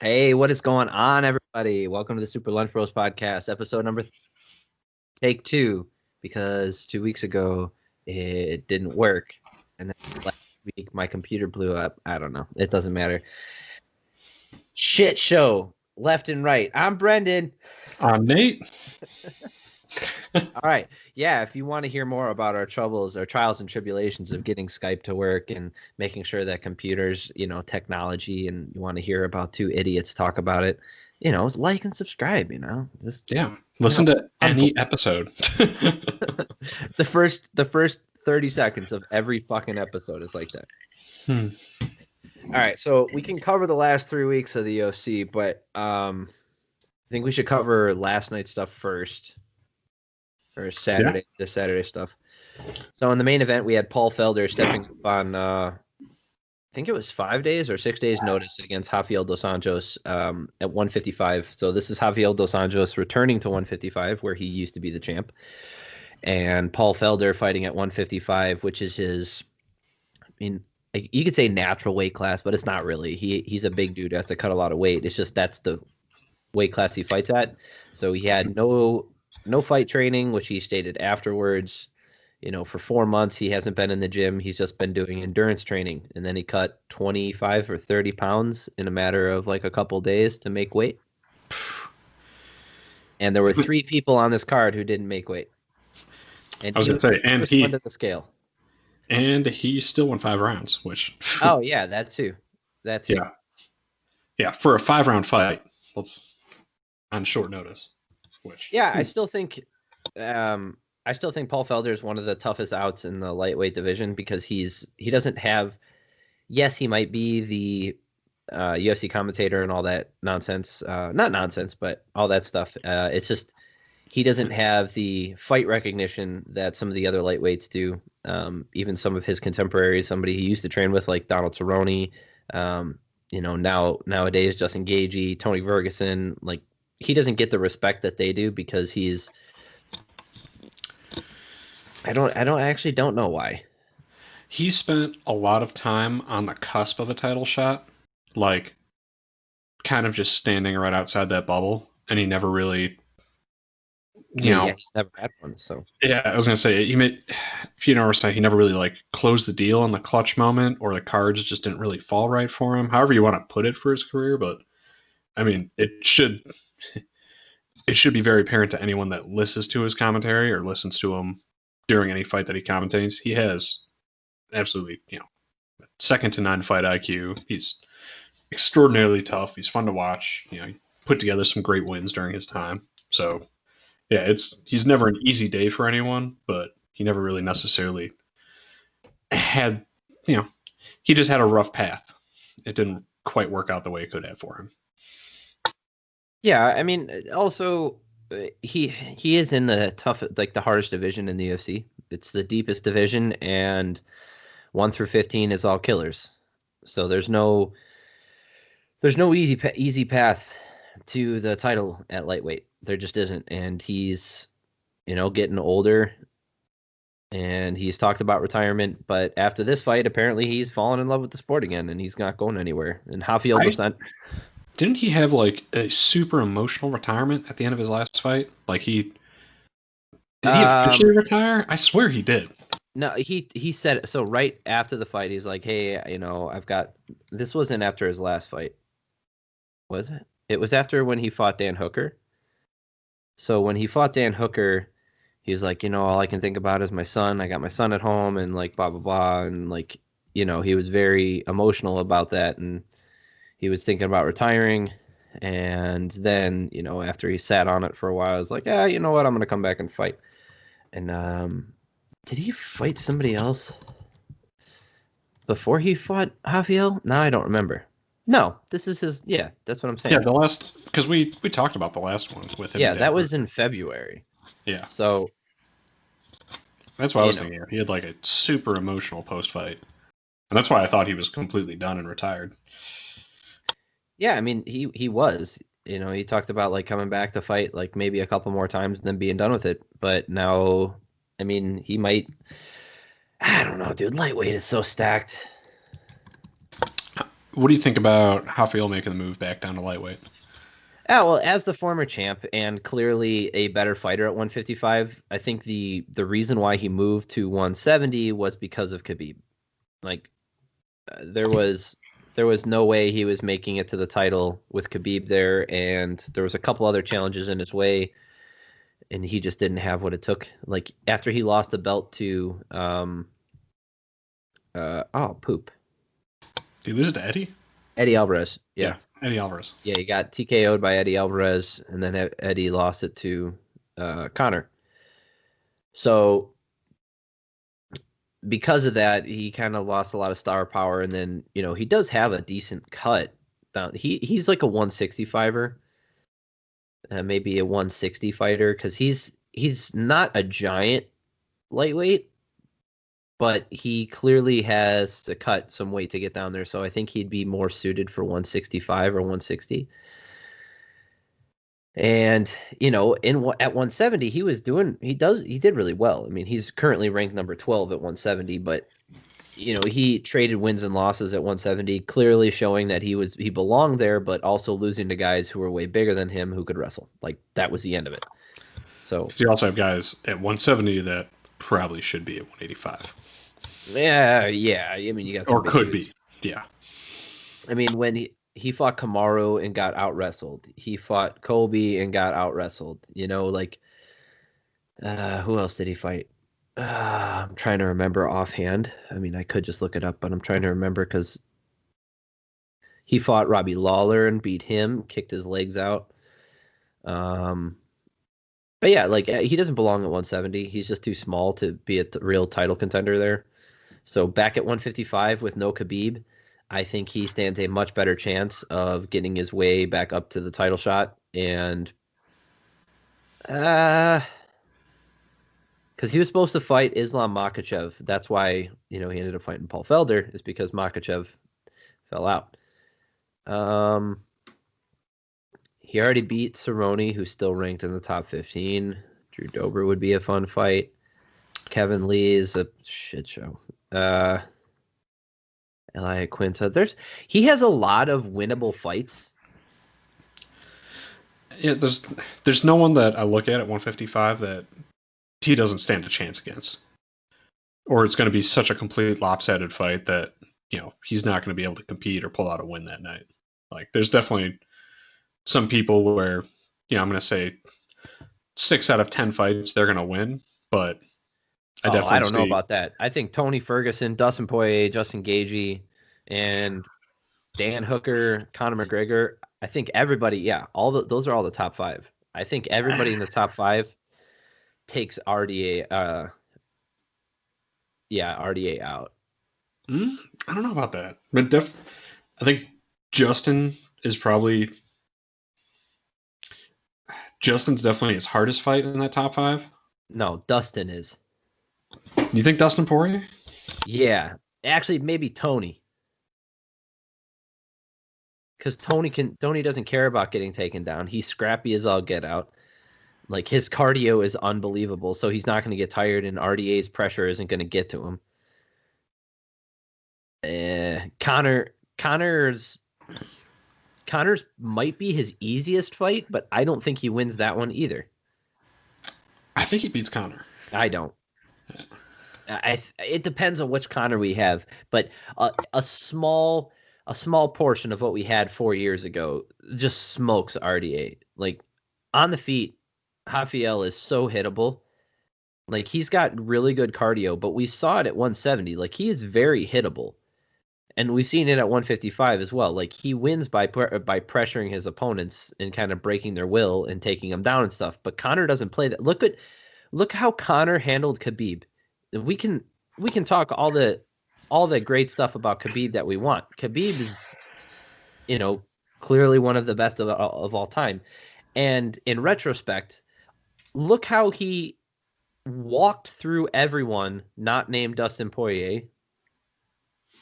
Hey, what is going on, everybody? Welcome to the Super Lunch Bros podcast, episode number take two, because 2 weeks ago it didn't work, and then last week my computer blew up. I don't know. It doesn't matter. Shit show, left and right. I'm Brendan. Nate. All right. Yeah, if you want to hear more about our troubles, our trials and tribulations of getting Skype to work and making sure that computers, technology, and you want to hear about two idiots talk about it, like and subscribe, just Yeah, listen to any episode. the first 30 seconds of every fucking episode is like that. All right, so we can cover the last 3 weeks of the UFC, but I think we should cover last night's stuff first. Or Saturday, the Saturday stuff. So in the main event, we had Paul Felder stepping up on, I think it was 5 days or 6 days notice against Rafael dos Anjos at 155. So this is Rafael dos Anjos returning to 155, where he used to be the champ. And Paul Felder fighting at 155, which is his, you could say natural weight class, but it's not really. He's a big dude, has to cut a lot of weight. It's just that's the weight class he fights at. So he had no fight training, which he stated afterwards. For 4 months, he hasn't been in the gym. He's just been doing endurance training. And then he cut 25 or 30 pounds in a matter of like a couple days to make weight. And there were 3 people on this card who didn't make weight. And I was going to say, and he went to the scale. And he still won 5 rounds, which... Oh, yeah, that too. Yeah, for a 5-round fight, on short notice. I still think Paul Felder is one of the toughest outs in the lightweight division because he doesn't have. Yes, he might be the UFC commentator and all that nonsense. Not nonsense, but all that stuff. It's just he doesn't have the fight recognition that some of the other lightweights do. Even some of his contemporaries, somebody he used to train with, like Donald Cerrone. Nowadays Justin Gaethje, Tony Ferguson, like. He doesn't get the respect that they do because he's. I don't know why. He spent a lot of time on the cusp of a title shot, like kind of just standing right outside that bubble, and he never really. He's never had one. So yeah, I was gonna say if you notice, he never really like closed the deal in the clutch moment, or the cards just didn't really fall right for him. However you want to put it for his career, but I mean, it should be very apparent to anyone that listens to his commentary or listens to him during any fight that he commentates. He has absolutely, second to none fight IQ. He's extraordinarily tough. He's fun to watch. He put together some great wins during his time. So, yeah, he's never an easy day for anyone, but he never really necessarily had, he just had a rough path. It didn't quite work out the way it could have for him. Yeah, I mean, also he is in the the hardest division in the UFC. It's the deepest division, and 1 through 15 is all killers. So there's no easy path to the title at lightweight. There just isn't, and he's getting older, and he's talked about retirement. But after this fight, apparently he's fallen in love with the sport again, and he's not going anywhere. And Rafael dos Anjos. Didn't he have like a super emotional retirement at the end of his last fight? Like did he officially retire? I swear he did. No, he said so right after the fight. He's like, "Hey, I've got." This wasn't after his last fight, was it? It was after when he fought Dan Hooker. So when he fought Dan Hooker, he was like, all I can think about is my son. I got my son at home, and like blah blah blah, and like he was very emotional about that, and he was thinking about retiring. And then, after he sat on it for a while, I was like, yeah, you know what? I'm going to come back and fight. And did he fight somebody else before he fought Rafael? No, I don't remember. No, this is his. Yeah, that's what I'm saying. Yeah, the last, because we talked about the last one with him. Yeah, that was in February. Yeah. So that's what I was thinking. He had like a super emotional post fight, and that's why I thought he was completely done and retired. Yeah, I mean, he was. He talked about like coming back to fight like maybe a couple more times and then being done with it. But now, I mean, he might. I don't know, dude. Lightweight is so stacked. What do you think about Rafael making the move back down to lightweight? Yeah, well, as the former champ and clearly a better fighter at 155, I think the reason why he moved to 170 was because of Khabib. Like there was no way he was making it to the title with Khabib there, and there was a couple other challenges in his way, and he just didn't have what it took. Like after he lost the belt to poop. Did he lose it to Eddie? Eddie Alvarez. Yeah. Eddie Alvarez. Yeah, he got TKO'd by Eddie Alvarez, and then Eddie lost it to Connor. So because of that, he kind of lost a lot of star power, and then he does have a decent cut. He's like a 165er, maybe a 160 fighter, because he's not a giant lightweight, but he clearly has to cut some weight to get down there. So I think he'd be more suited for 165 or 160. And at 170, he did really well. I mean, he's currently ranked number 12 at 170, but he traded wins and losses at 170, clearly showing that he belonged there, but also losing to guys who were way bigger than him who could wrestle. Like that was the end of it. So you also have guys at 170 that probably should be at 185. Yeah. I mean, you got or could be. Yeah. I mean, when he fought Kamaru and got out wrestled, he fought Kobe and got out wrestled. Who else did he fight? I'm trying to remember offhand. I mean, I could just look it up, but I'm trying to remember because he fought Robbie Lawler and beat him, kicked his legs out. But yeah, like he doesn't belong at 170. He's just too small to be a real title contender there. So back at 155 with no Khabib, I think he stands a much better chance of getting his way back up to the title shot. And because he was supposed to fight Islam Makhachev. That's why, he ended up fighting Paul Felder, is because Makhachev fell out. He already beat Cerrone, who's still ranked in the top 15. Drew Dober would be a fun fight. Kevin Lee is a shit show. Elia Quinta. He has a lot of winnable fights. Yeah, there's no one that I look at 155 that he doesn't stand a chance against. Or it's going to be such a complete lopsided fight that, he's not going to be able to compete or pull out a win that night. Like, there's definitely some people where, I'm going to say 6 out of 10 fights they're going to win, but I don't know about that. I think Tony Ferguson, Dustin Poirier, Justin Gaethje, and Dan Hooker, Conor McGregor. I think everybody, those are all the top 5. I think everybody in the top 5 takes RDA. RDA out. I don't know about that, but I think Justin's definitely his hardest fight in that top 5. No, Dustin is. You think Dustin Poirier? Yeah, actually, maybe Tony. Because Tony doesn't care about getting taken down. He's scrappy as all get out. Like his cardio is unbelievable, so he's not going to get tired, and RDA's pressure isn't going to get to him. Connor's might be his easiest fight, but I don't think he wins that one either. I think he beats Conor. I don't. It depends on which Conor we have, but a small portion of what we had 4 years ago just smokes RDA. Like on the feet, Rafael is so hittable. Like he's got really good cardio, but we saw it at 170. Like he is very hittable. And we've seen it at 155 as well. Like he wins by pressuring his opponents and kind of breaking their will and taking them down and stuff. But Conor doesn't play that. Look how Conor handled Khabib. We can talk all the great stuff about Khabib that we want. Khabib is, clearly one of the best of all time. And in retrospect, look how he walked through everyone not named Dustin Poirier,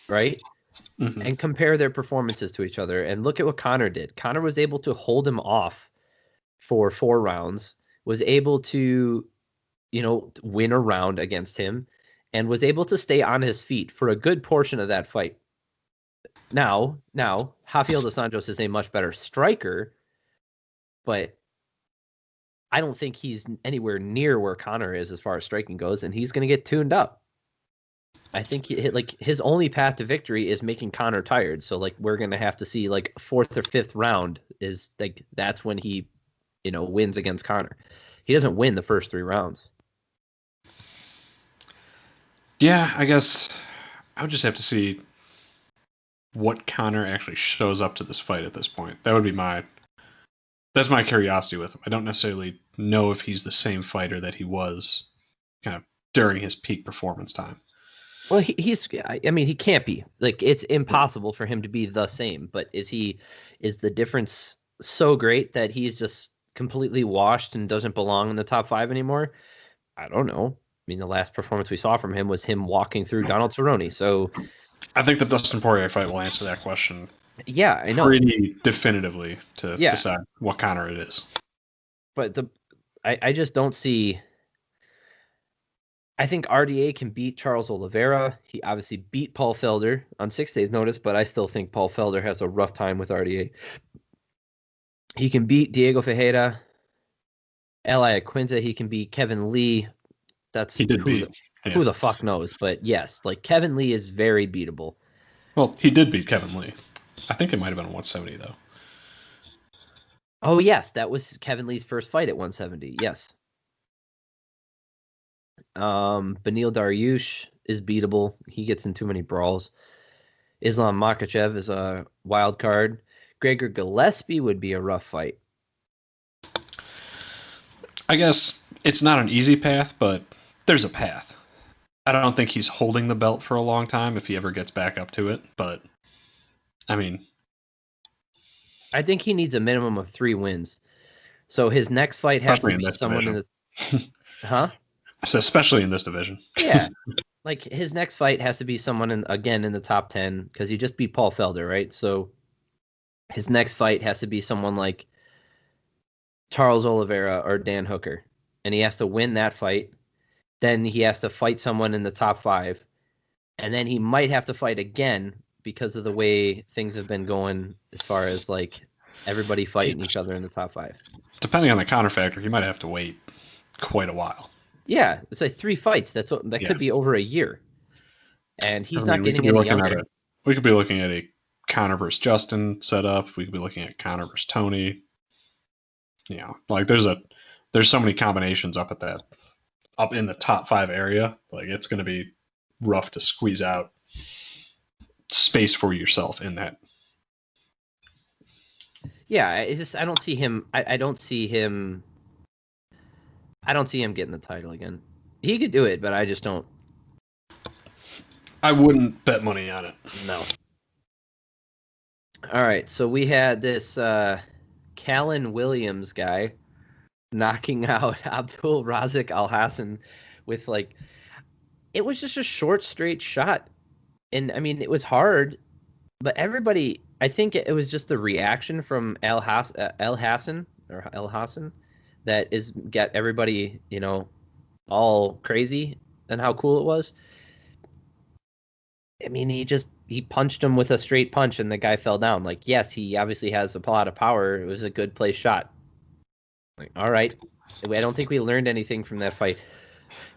right? Mm-hmm. And compare their performances to each other. And look at what Conor did. Conor was able to hold him off for 4 rounds, was able to, win a round against him, and was able to stay on his feet for a good portion of that fight. Now, Rafael dos Anjos is a much better striker, but I don't think he's anywhere near where Conor is as far as striking goes, and he's going to get tuned up. I think his only path to victory is making Conor tired. So like we're going to have to see like fourth or fifth round is like that's when he, wins against Conor. He doesn't win the first 3 rounds. Yeah, I guess I would just have to see what Conor actually shows up to this fight at this point. That's my curiosity with him. I don't necessarily know if he's the same fighter that he was kind of during his peak performance time. Well, he can't be. Like, it's impossible for him to be the same. But is the difference so great that he's just completely washed and doesn't belong in the top 5 anymore? I don't know. I mean, the last performance we saw from him was him walking through Donald Cerrone. So I think the Dustin Poirier fight will answer that question. Yeah, I know. Pretty definitively to decide what Conor it is. But I just don't see. I think RDA can beat Charles Oliveira. He obviously beat Paul Felder on 6 days' notice, but I still think Paul Felder has a rough time with RDA. He can beat Diego Ferreira. Eli Aquinza, he can beat Kevin Lee. That's who the fuck knows. But yes, like Kevin Lee is very beatable. Well, he did beat Kevin Lee. I think it might have been 170 though. Oh yes, that was Kevin Lee's first fight at 170. Yes. Beneil Dariush is beatable. He gets in too many brawls. Islam Makhachev is a wild card. Gregor Gillespie would be a rough fight. I guess it's not an easy path, but there's a path. I don't think he's holding the belt for a long time if he ever gets back up to it, but I mean, I think he needs a minimum of 3 wins. So his next fight has to be someone in the Huh? So especially in this division. Yeah. Like his next fight has to be someone again in the top 10 because he just beat Paul Felder, right? So his next fight has to be someone like Charles Oliveira or Dan Hooker. And he has to win that fight. Then he has to fight someone in the top 5. And then he might have to fight again because of the way things have been going as far as like everybody fighting each other in the top 5. Depending on the counter factor, he might have to wait quite a while. Yeah, it's like 3 fights. That could be over a year. And he's not getting any younger. We could be looking at a Conor versus Justin setup. We could be looking at Conor versus Tony. Like there's so many combinations up in the top 5 area. Like it's going to be rough to squeeze out space for yourself in that. Yeah, it's just I don't see him. I don't see him getting the title again. He could do it, but I just don't. I wouldn't bet money on it. No. All right, so we had this Callan Williams guy knocking out Abdul Razak Al Hassan with it was just a short, straight shot. And I mean, it was hard, but everybody, I think it was just the reaction from Al Hassan that got everybody, all crazy and how cool it was. I mean, he punched him with a straight punch and the guy fell down. Like, yes, he obviously has a lot of power. It was a good place shot. Like, all right. I don't think we learned anything from that fight.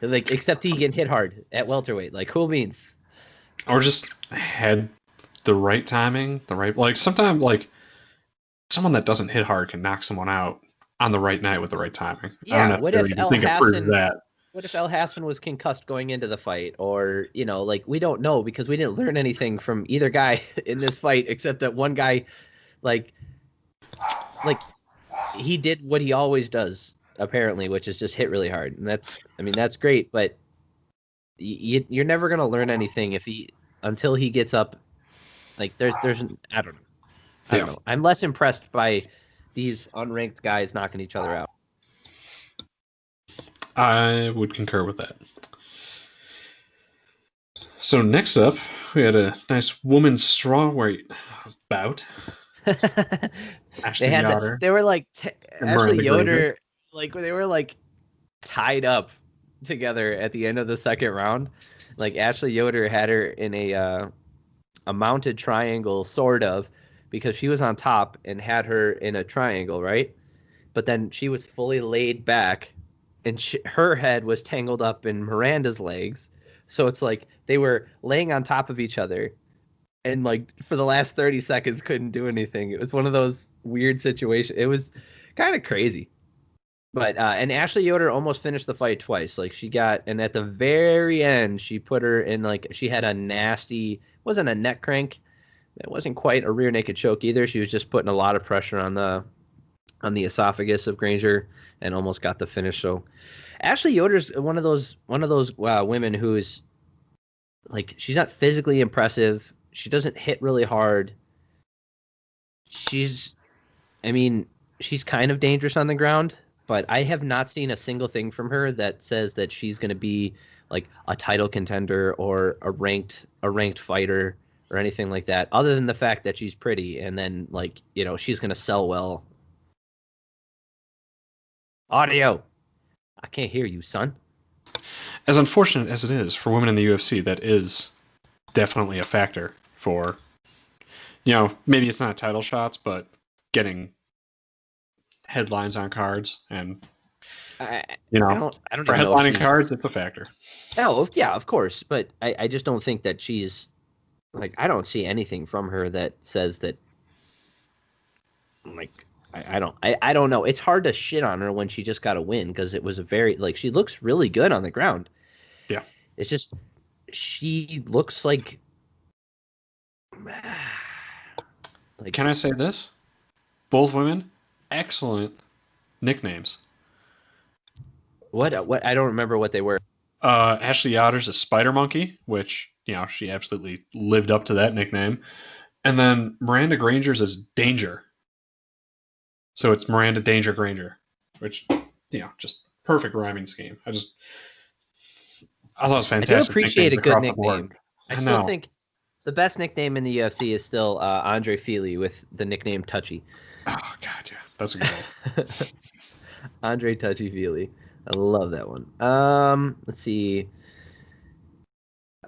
Like, except he can hit hard at welterweight. Like, cool beans. Or just had the right timing, sometimes someone that doesn't hit hard can knock someone out on the right night with the right timing. Yeah, I don't what if El Hassan was concussed going into the fight? Or, we don't know because we didn't learn anything from either guy in this fight except that one guy, he did what he always does, apparently, which is just hit really hard. And that's great, but you're never going to learn anything until he gets up. Like, there's I don't know. I'm less impressed by these unranked guys knocking each other out. I would concur with that. So next up, we had a nice women's strawweight bout. Ashley Yoder. They were Ashley Yoder, they were tied up together at the end of the second round. Like Ashley Yoder had her in a a mounted triangle, sort of, because she was on top and had her in a triangle, right? But then she was fully laid back, and her head was tangled up in Miranda's legs. So it's like they were laying on top of each other, and like for the last 30 seconds couldn't do anything. It was one of those weird situations. It was kind of crazy. But and Ashley Yoder almost finished the fight twice. Like she got, and at the very end, she put her in like she had a nasty, wasn't a neck crank. It wasn't quite a rear naked choke either. She was just putting a lot of pressure on the esophagus of Granger and almost got the finish. So Ashley Yoder's one of those women who's like she's not physically impressive. She doesn't hit really hard. I mean, she's kind of dangerous on the ground, but I have not seen a single thing from her that says that she's going to be like a title contender or a ranked fighter or anything like that, other than the fact that she's pretty and then like, she's going to sell well. Audio. I can't hear you, son. As unfortunate as it is for women in the UFC, that is definitely a factor for, maybe it's not title shots, but getting headlines on cards and, I don't for headlining cards, it's a factor. Oh, yeah, of course. But I just don't think that she's like, I don't see anything from her that says that, like, I don't know. It's hard to shit on her when she just got a win because it was a very, like, she looks really good on the ground. Yeah. It's just, she looks like can I say this? Both women, excellent nicknames. What? I don't remember what they were. Ashley Yoder's a spider monkey, which, she absolutely lived up to that nickname. And then Miranda Granger's is Danger. So it's Miranda Danger Granger, which, just perfect rhyming scheme. I thought it was fantastic. I do appreciate a good nickname. I still think the best nickname in the UFC is still Andre Fili with the nickname Touchy. Oh, God, yeah. That's a good one. Andre Touchy Fili. I love that one. Let's see.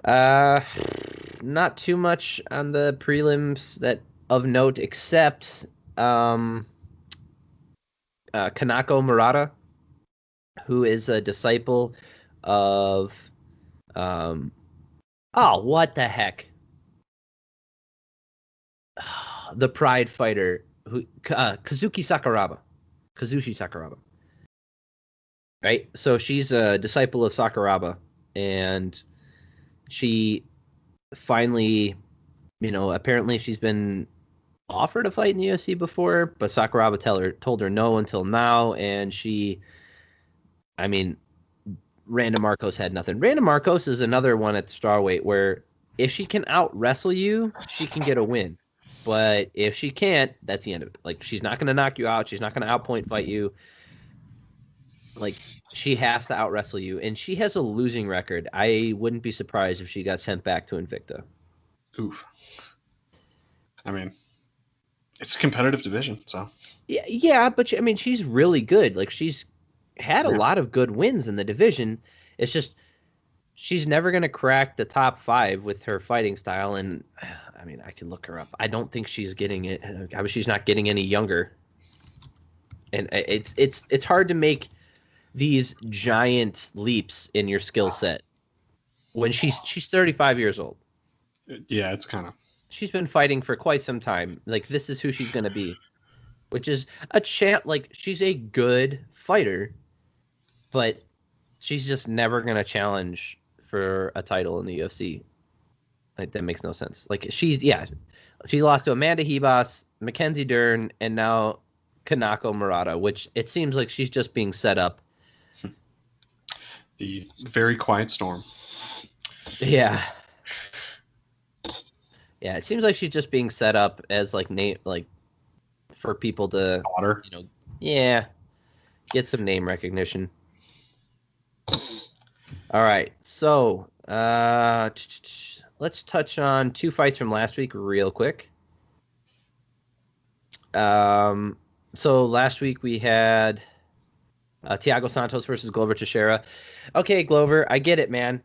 Not too much on the prelims that of note, except Kanako Murata, who is a disciple of what the heck? The Pride fighter who Kazushi Sakuraba. Right? So she's a disciple of Sakuraba, and she finally, apparently she's been offered a fight in the UFC before, but Sakuraba told her no until now, and Randa Marcos had nothing. Randa Marcos is another one at strawweight where if she can out-wrestle you, she can get a win. But if she can't, that's the end of it. Like, she's not going to knock you out. She's not going to outpoint fight you. Like, she has to out-wrestle you, and she has a losing record. I wouldn't be surprised if she got sent back to Invicta. Oof. I mean, it's a competitive division, so. Yeah, but she's really good. Like, she's had a lot of good wins in the division. It's just she's never going to crack the top 5 with her fighting style, and I could look her up. I don't think she's getting it. She's not getting any younger, and it's hard to make these giant leaps in your skill set when she's 35 years old. Yeah, it's kind of. She's been fighting for quite some time. Like, this is who she's going to be, which is like, she's a good fighter, but she's just never going to challenge for a title in the UFC. Like, that makes no sense. Like, she lost to Amanda Hebos, Mackenzie Dern, and now Kanako Murata, which it seems like she's just being set up. The very quiet storm. Yeah. Yeah, it seems like she's just being set up as like for people to get some name recognition. All right, so let's touch on 2 fights from last week real quick. So last week we had Thiago Santos versus Glover Teixeira. Okay, Glover, I get it, man.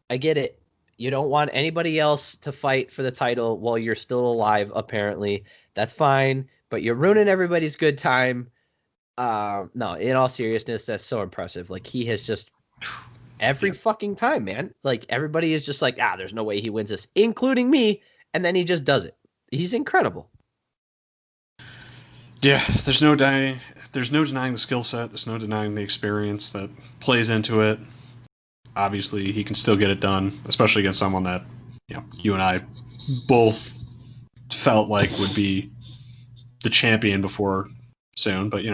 I get it. You don't want anybody else to fight for the title while you're still alive, apparently. That's fine, but you're ruining everybody's good time. No, in all seriousness, that's so impressive. Like, he has just every fucking time, man. Like, everybody is just like, there's no way he wins this, including me, and then he just does it. He's incredible. Yeah, there's no denying the skill set. There's no denying the experience that plays into it. Obviously, he can still get it done, especially against someone that you and I both felt like would be the champion before soon. But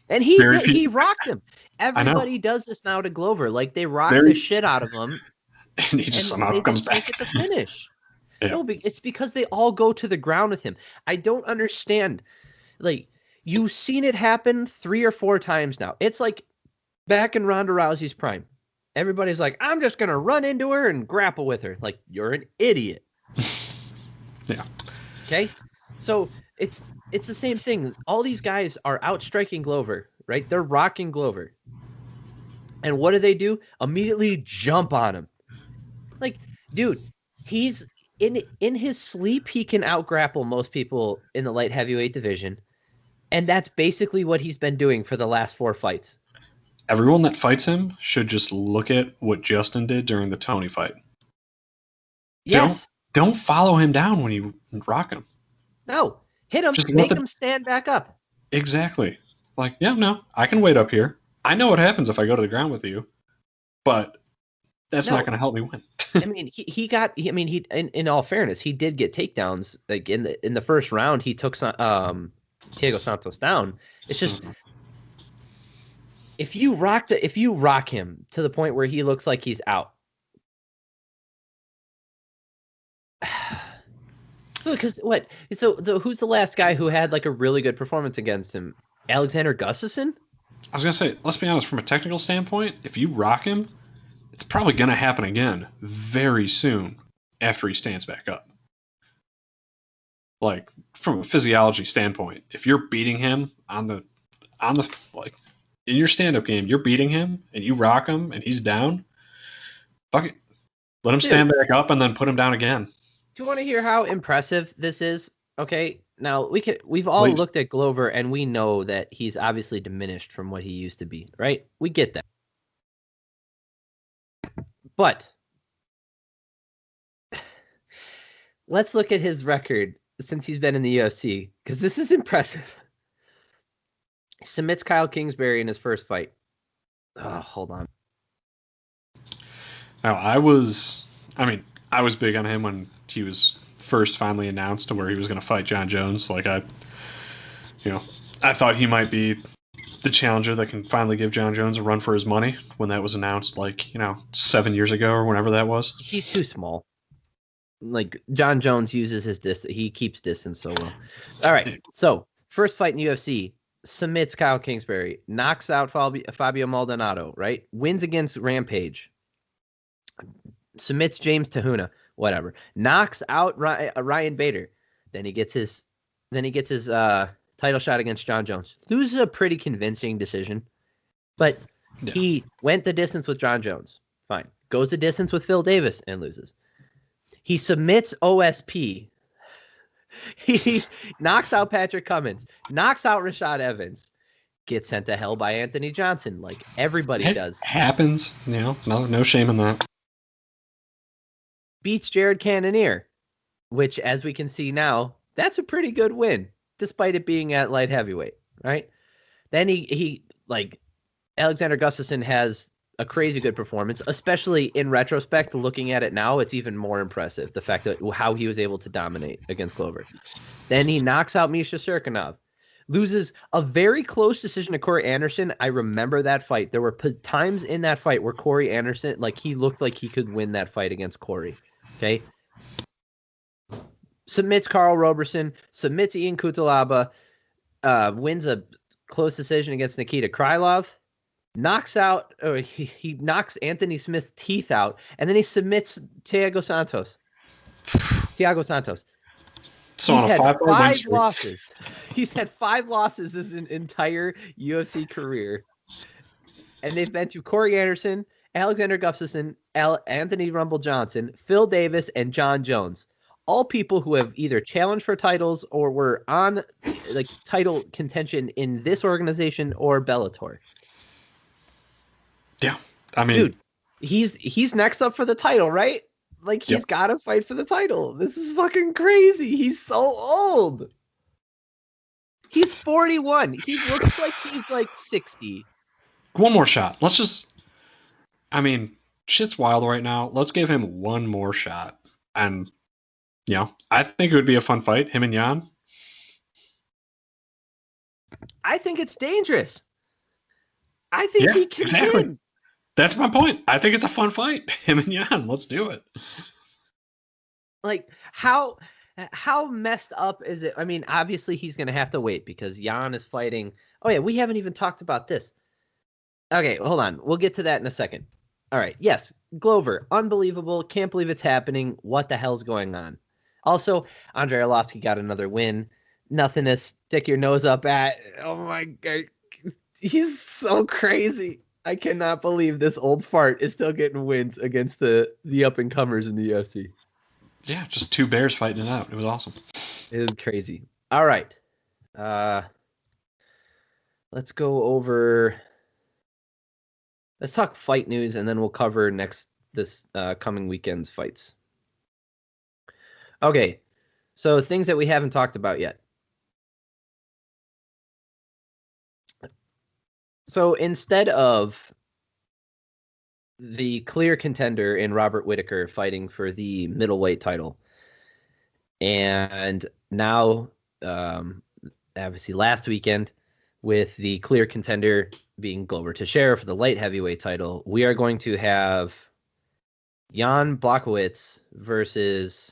and he rocked him. Everybody does this now to Glover. Like, they rock the shit out of him, and he just somehow comes back at the finish. Yeah. No, it's because they all go to the ground with him. I don't understand. Like, you've seen it happen 3 or 4 times now. It's like back in Ronda Rousey's prime. Everybody's like, I'm just going to run into her and grapple with her. Like, you're an idiot. Yeah. Okay? So it's the same thing. All these guys are outstriking Glover, right? They're rocking Glover. And what do? Immediately jump on him. Like, dude, he's in his sleep, he can out-grapple most people in the light heavyweight division. And that's basically what he's been doing for the last 4 fights. Everyone that fights him should just look at what Justin did during the Tony fight. Yes. Don't follow him down when you rock him. No. Hit him, just make him stand back up. Exactly. Like, I can wait up here. I know what happens if I go to the ground with you, but that's not going to help me win. I mean, in all fairness, he did get takedowns. Like, in the first round, he took Thiago Santos down. It's just if you rock him to the point where he looks like he's out. Because what? So who's the last guy who had like a really good performance against him? Alexander Gustafsson? I was gonna say, let's be honest, from a technical standpoint, if you rock him, it's probably gonna happen again very soon after he stands back up. Like, from a physiology standpoint, if you're beating him on the like in your stand-up game, you're beating him and you rock him and he's down, fuck it. Let him stand back up and then put him down again. Do you want to hear how impressive this is? Okay, now we've all looked at Glover and we know that he's obviously diminished from what he used to be, right? We get that. But let's look at his record since he's been in the UFC, because this is impressive. He submits Kyle Kingsbury in his first fight. Oh, hold on. Now, I was big on him when he was first finally announced to where he was going to fight John Jones. Like, I thought he might be the challenger that can finally give John Jones a run for his money when that was announced, 7 years ago or whenever that was. He's too small. Like, John Jones uses his distance. He keeps distance so well. All right. So, first fight in the UFC, submits Kyle Kingsbury, knocks out Fabio Maldonado, right? Wins against Rampage. Submits James Tahuna, whatever. Knocks out Ryan Bader. Then he gets his title shot against John Jones. Loses a pretty convincing decision, but he went the distance with John Jones. Fine. Goes the distance with Phil Davis and loses. He submits OSP. He knocks out Patrick Cummins. Knocks out Rashad Evans. Gets sent to hell by Anthony Johnson, like everybody does. Happens. No shame in that. Beats Jared Cannonier, which, as we can see now, that's a pretty good win, despite it being at light heavyweight, right? Then he Alexander Gustafsson has a crazy good performance, especially in retrospect. Looking at it now, it's even more impressive, the fact that how he was able to dominate against Glover. Then he knocks out Misha Serkinov, loses a very close decision to Corey Anderson. I remember that fight. There were times in that fight where Corey Anderson, he looked like he could win that fight against Corey. Okay. Submits Carl Roberson, submits Ian Kutalaba, wins a close decision against Nikita Krylov, knocks out, he knocks Anthony Smith's teeth out, and then he submits Thiago Santos. So he's had 5 losses. He's had 5 losses his entire UFC career. And they've been to Corey Anderson Alexander Gustafsson, Anthony Rumble Johnson, Phil Davis, and John Jones. All people who have either challenged for titles or were on like title contention in this organization or Bellator. Yeah, I mean, dude, he's next up for the title, right? Like he's got to fight for the title. This is fucking crazy. He's so old. He's 41. He looks like he's like 60. One more shot. Let's just. I mean, shit's wild right now. Let's give him one more shot, and I think it would be a fun fight. Him and Jan. I think it's dangerous. I think he can win. That's my point. I think it's a fun fight. Him and Jan. Let's do it. Like, how messed up is it? I mean, obviously he's going to have to wait because Jan is fighting. Oh, yeah, we haven't even talked about this. Okay, hold on. We'll get to that in a second. All right. Yes, Glover. Unbelievable. Can't believe it's happening. What the hell's going on? Also, Andrei Arlovski got another win. Nothing to stick your nose up at. Oh, my God. He's so crazy. I cannot believe this old fart is still getting wins against the up-and-comers in the UFC. Yeah, just two bears fighting it out. It was awesome. It is crazy. All right. Let's go over... Let's talk fight news, and then we'll cover this coming weekend's fights. Okay, so things that we haven't talked about yet. So instead of the clear contender in Robert Whittaker fighting for the middleweight title, and now, obviously last weekend, with the clear contender being Glover Teixeira for the light heavyweight title, we are going to have Jan Blachowicz versus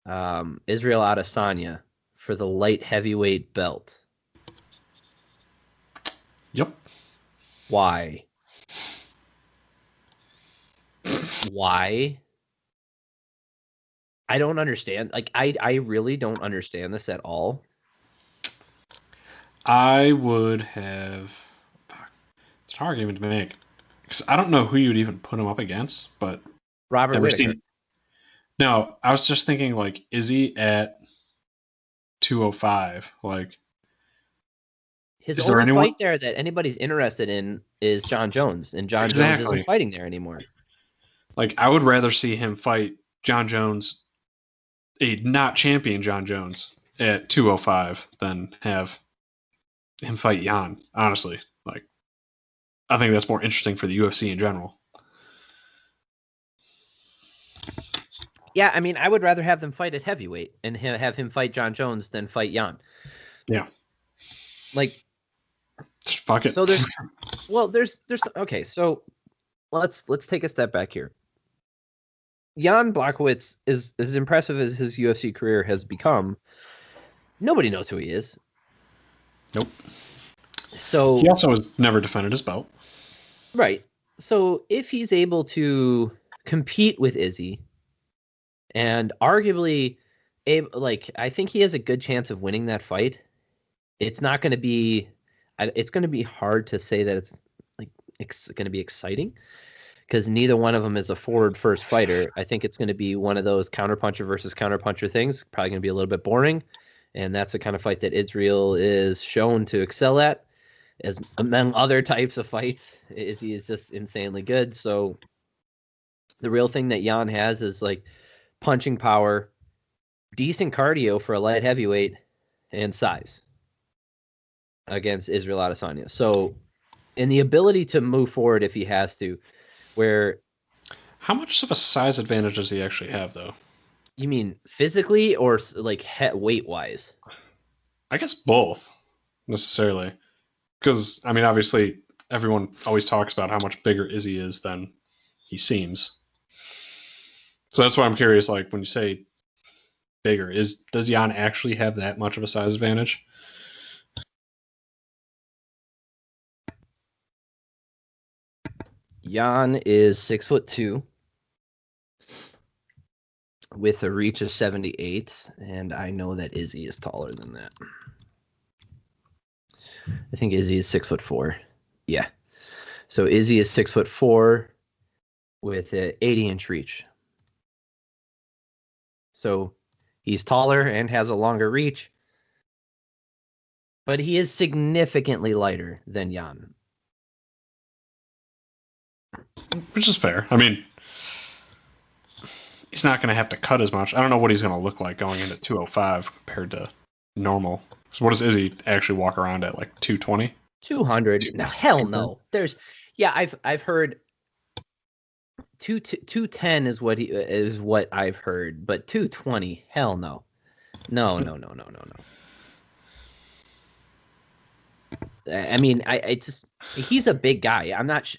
Israel Adesanya for the light heavyweight belt. Yep. Why? Why? I don't understand. Like, I really don't understand this at all. I would have... It's a hard game to make. Because I don't know who you would even put him up against, but... Robert Whittaker. No, I was just thinking, like, Izzy at 205. Like... His only fight there that anybody's interested in is John Jones, and John Jones isn't fighting there anymore. Like, I would rather see him fight John Jones, a not champion John Jones, at 205 than have him fight Jan, honestly. Like, I think that's more interesting for the UFC in general. Yeah, I mean, I would rather have them fight at heavyweight and have him fight John Jones than fight Jan. Yeah. Like... Fuck it. So there's okay, so let's take a step back here. Jan Blachowicz is as impressive as his UFC career has become. Nobody knows who he is. Nope. So he also has never defended his belt. Right. So if he's able to compete with Izzy and arguably I think he has a good chance of winning that fight. It's not going to be it's going to be hard to say that it's going to be exciting because neither one of them is a forward first fighter. I think it's going to be one of those counterpuncher versus counterpuncher things. Probably going to be a little bit boring. And that's the kind of fight that Israel is shown to excel at, as among other types of fights. Izzy is just insanely good. So the real thing that Jan has is like punching power, decent cardio for a light heavyweight, and size against Israel Adesanya. So, and the ability to move forward if he has to, where... How much of a size advantage does he actually have, though? You mean physically or like weight-wise? I guess both, necessarily. Because, I mean, obviously, everyone always talks about how much bigger Izzy is than he seems. So that's why I'm curious, like, when you say bigger, does Jan actually have that much of a size advantage? Jan is 6'2", with a reach of 78, and I know that Izzy is taller than that. I think Izzy is 6'4". Yeah. So Izzy is 6'4" with an 80-inch reach. So he's taller and has a longer reach, but he is significantly lighter than Jan. Which is fair. I mean, he's not going to have to cut as much. I don't know what he's going to look like going into 205 compared to normal. So what does Izzy actually walk around at, like 220? 200? No, hell no. I've heard 210 is what I've heard, but 220, hell no. No. I mean, it's just, he's a big guy. I'm not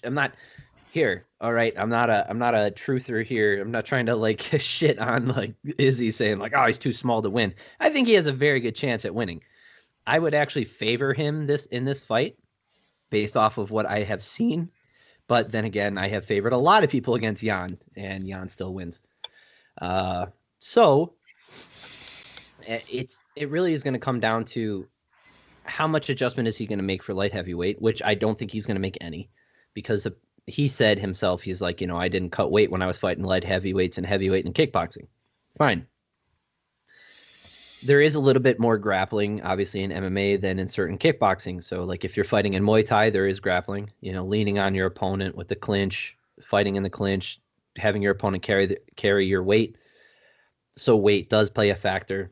here. All right, I'm not a truther here. I'm not trying to like shit on like Izzy saying like, oh, he's too small to win. I think he has a very good chance at winning. I would actually favor him in this fight based off of what I have seen. But then again, I have favored a lot of people against Jan, and Jan still wins. So it really is going to come down to how much adjustment is he going to make for light heavyweight, which I don't think he's going to make any, because he said himself, he's like, I didn't cut weight when I was fighting light heavyweights and heavyweight and kickboxing. Fine. There is a little bit more grappling, obviously, in MMA than in certain kickboxing. So, like, if you're fighting in Muay Thai, there is grappling, leaning on your opponent with the clinch, fighting in the clinch, having your opponent carry your weight. So weight does play a factor,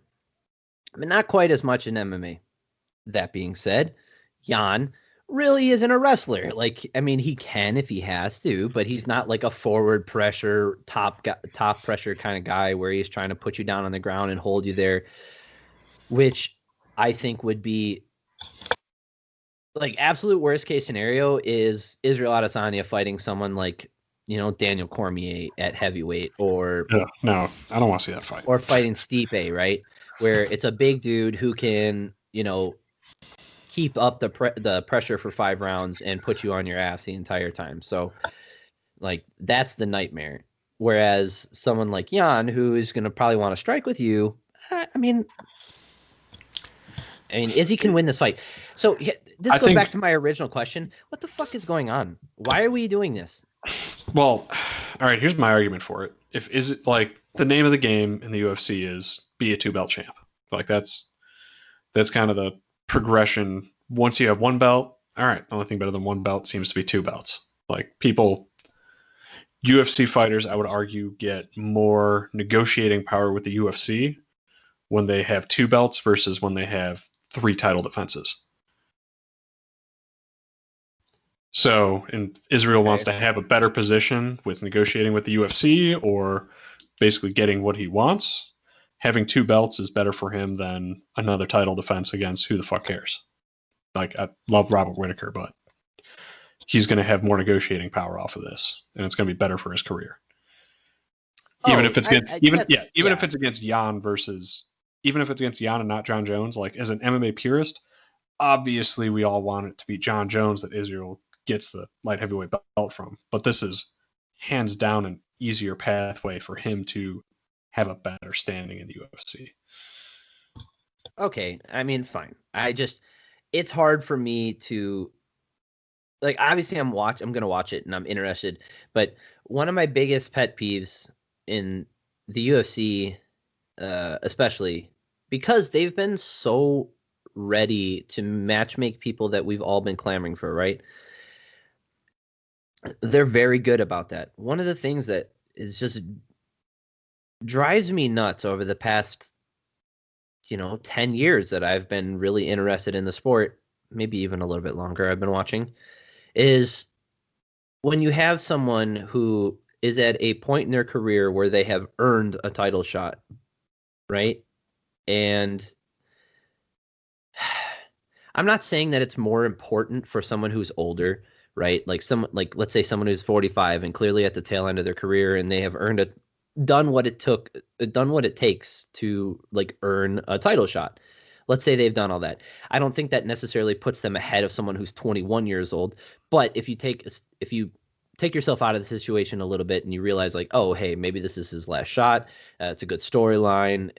but not quite as much in MMA. That being said, Jan really isn't a wrestler. Like, I mean, he can if he has to, but he's not like a forward pressure, top pressure kind of guy where he's trying to put you down on the ground and hold you there, which I think would be like absolute worst case scenario is Israel Adesanya fighting someone like, Daniel Cormier at heavyweight, or no, I don't want to see that fight. Or fighting Stipe, right? Where it's a big dude who can, keep up the pressure for 5 rounds and put you on your ass the entire time. So, like, that's the nightmare. Whereas someone like Jan, who is going to probably want to strike with you, I mean, Izzy can win this fight. So this goes back to my original question. What the fuck is going on? Why are we doing this? Well, all right, here's my argument for it. Is it like the name of the game in the UFC is be a 2-belt champ. Like that's kind of the progression. Once you have 1 belt, all right, the only thing better than 1 belt seems to be 2 belts. Like UFC fighters, I would argue, get more negotiating power with the UFC when they have 2 belts versus when they have 3 title defenses. So, and Israel wants to have a better position with negotiating with the UFC or basically getting what he wants. Having 2 belts is better for him than another title defense against who the fuck cares. Like, I love Robert Whittaker, but he's going to have more negotiating power off of this, and it's going to be better for his career. Even if it's against Jan versus, even if it's against Jan and not John Jones, like as an MMA purist, obviously we all want it to be John Jones that Israel gets the light heavyweight belt from, but this is hands down an easier pathway for him to have a better standing in the UFC. Okay, I mean, fine. It's hard for me to, like, obviously I'm going to watch it and I'm interested, but one of my biggest pet peeves in the UFC, especially because they've been so ready to matchmake people that we've all been clamoring for, right? They're very good about that. One of the things that is just drives me nuts over the past 10 years that I've been really interested in the sport, maybe even a little bit longer I've been watching, is when you have someone who is at a point in their career where they have earned a title shot, right? And I'm not saying that it's more important for someone who's older, right? Like let's say someone who's 45 and clearly at the tail end of their career and they have done what it takes to like earn a title shot. Let's say they've done all that. I don't think that necessarily puts them ahead of someone who's 21 years old. But if you take yourself out of the situation a little bit and you realize like, oh, hey, maybe this is his last shot. It's a good storyline,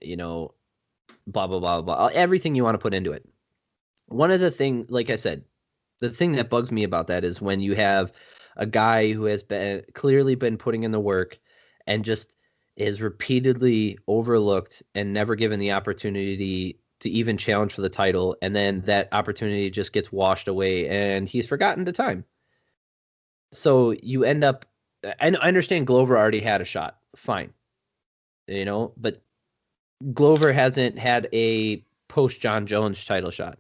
blah, blah, blah, blah, everything you want to put into it. One of the things, like I said, The thing that bugs me about that is when you have a guy who has clearly been putting in the work and just is repeatedly overlooked and never given the opportunity to even challenge for the title, and then that opportunity just gets washed away and he's forgotten the time. So you end up, I understand Glover already had a shot, fine, but Glover hasn't had a post John Jones title shot,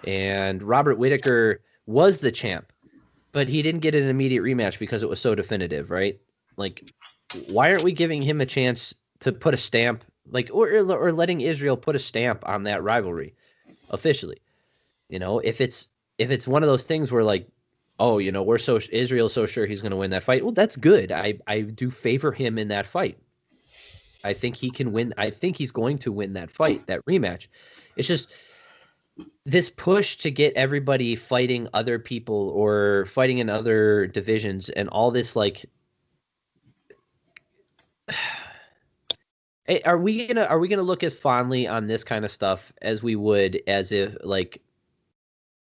and Robert Whittaker was the champ, but he didn't get an immediate rematch because it was so definitive, right? Like, why aren't we giving him a chance to put a stamp, like, or letting Israel put a stamp on that rivalry officially? If it's one of those things where like, oh, Israel's so sure he's going to win that fight. Well, that's good. I do favor him in that fight. I think he can win. I think he's going to win that fight, that rematch. It's just this push to get everybody fighting other people or fighting in other divisions and all this, like, are we gonna look as fondly on this kind of stuff as we would as if like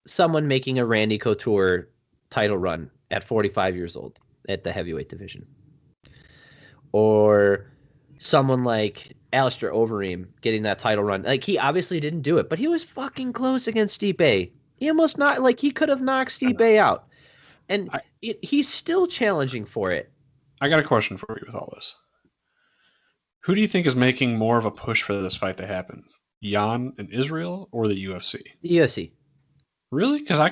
someone making a Randy Couture title run at 45 years old at the heavyweight division, or someone like Alistair Overeem getting that title run? Like, he obviously didn't do it, but he was fucking close against Stipe. He almost not like he could have knocked Stipe out, and he's still challenging for it. I got a question for you with all this. Who do you think is making more of a push for this fight to happen? Jan and Israel or the UFC? The UFC. Really? Because I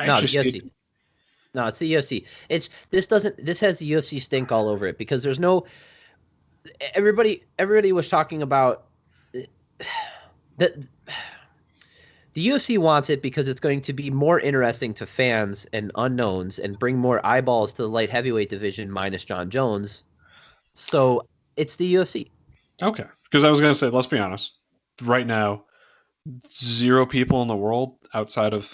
no, the UFC. No, it's the UFC. This has the UFC stink all over it because there's no. Everybody was talking about that. The UFC wants it because it's going to be more interesting to fans and unknowns and bring more eyeballs to the light heavyweight division minus John Jones. So it's the UFC. Okay. Because I was going to say, let's be honest. Right now, 0 people in the world outside of,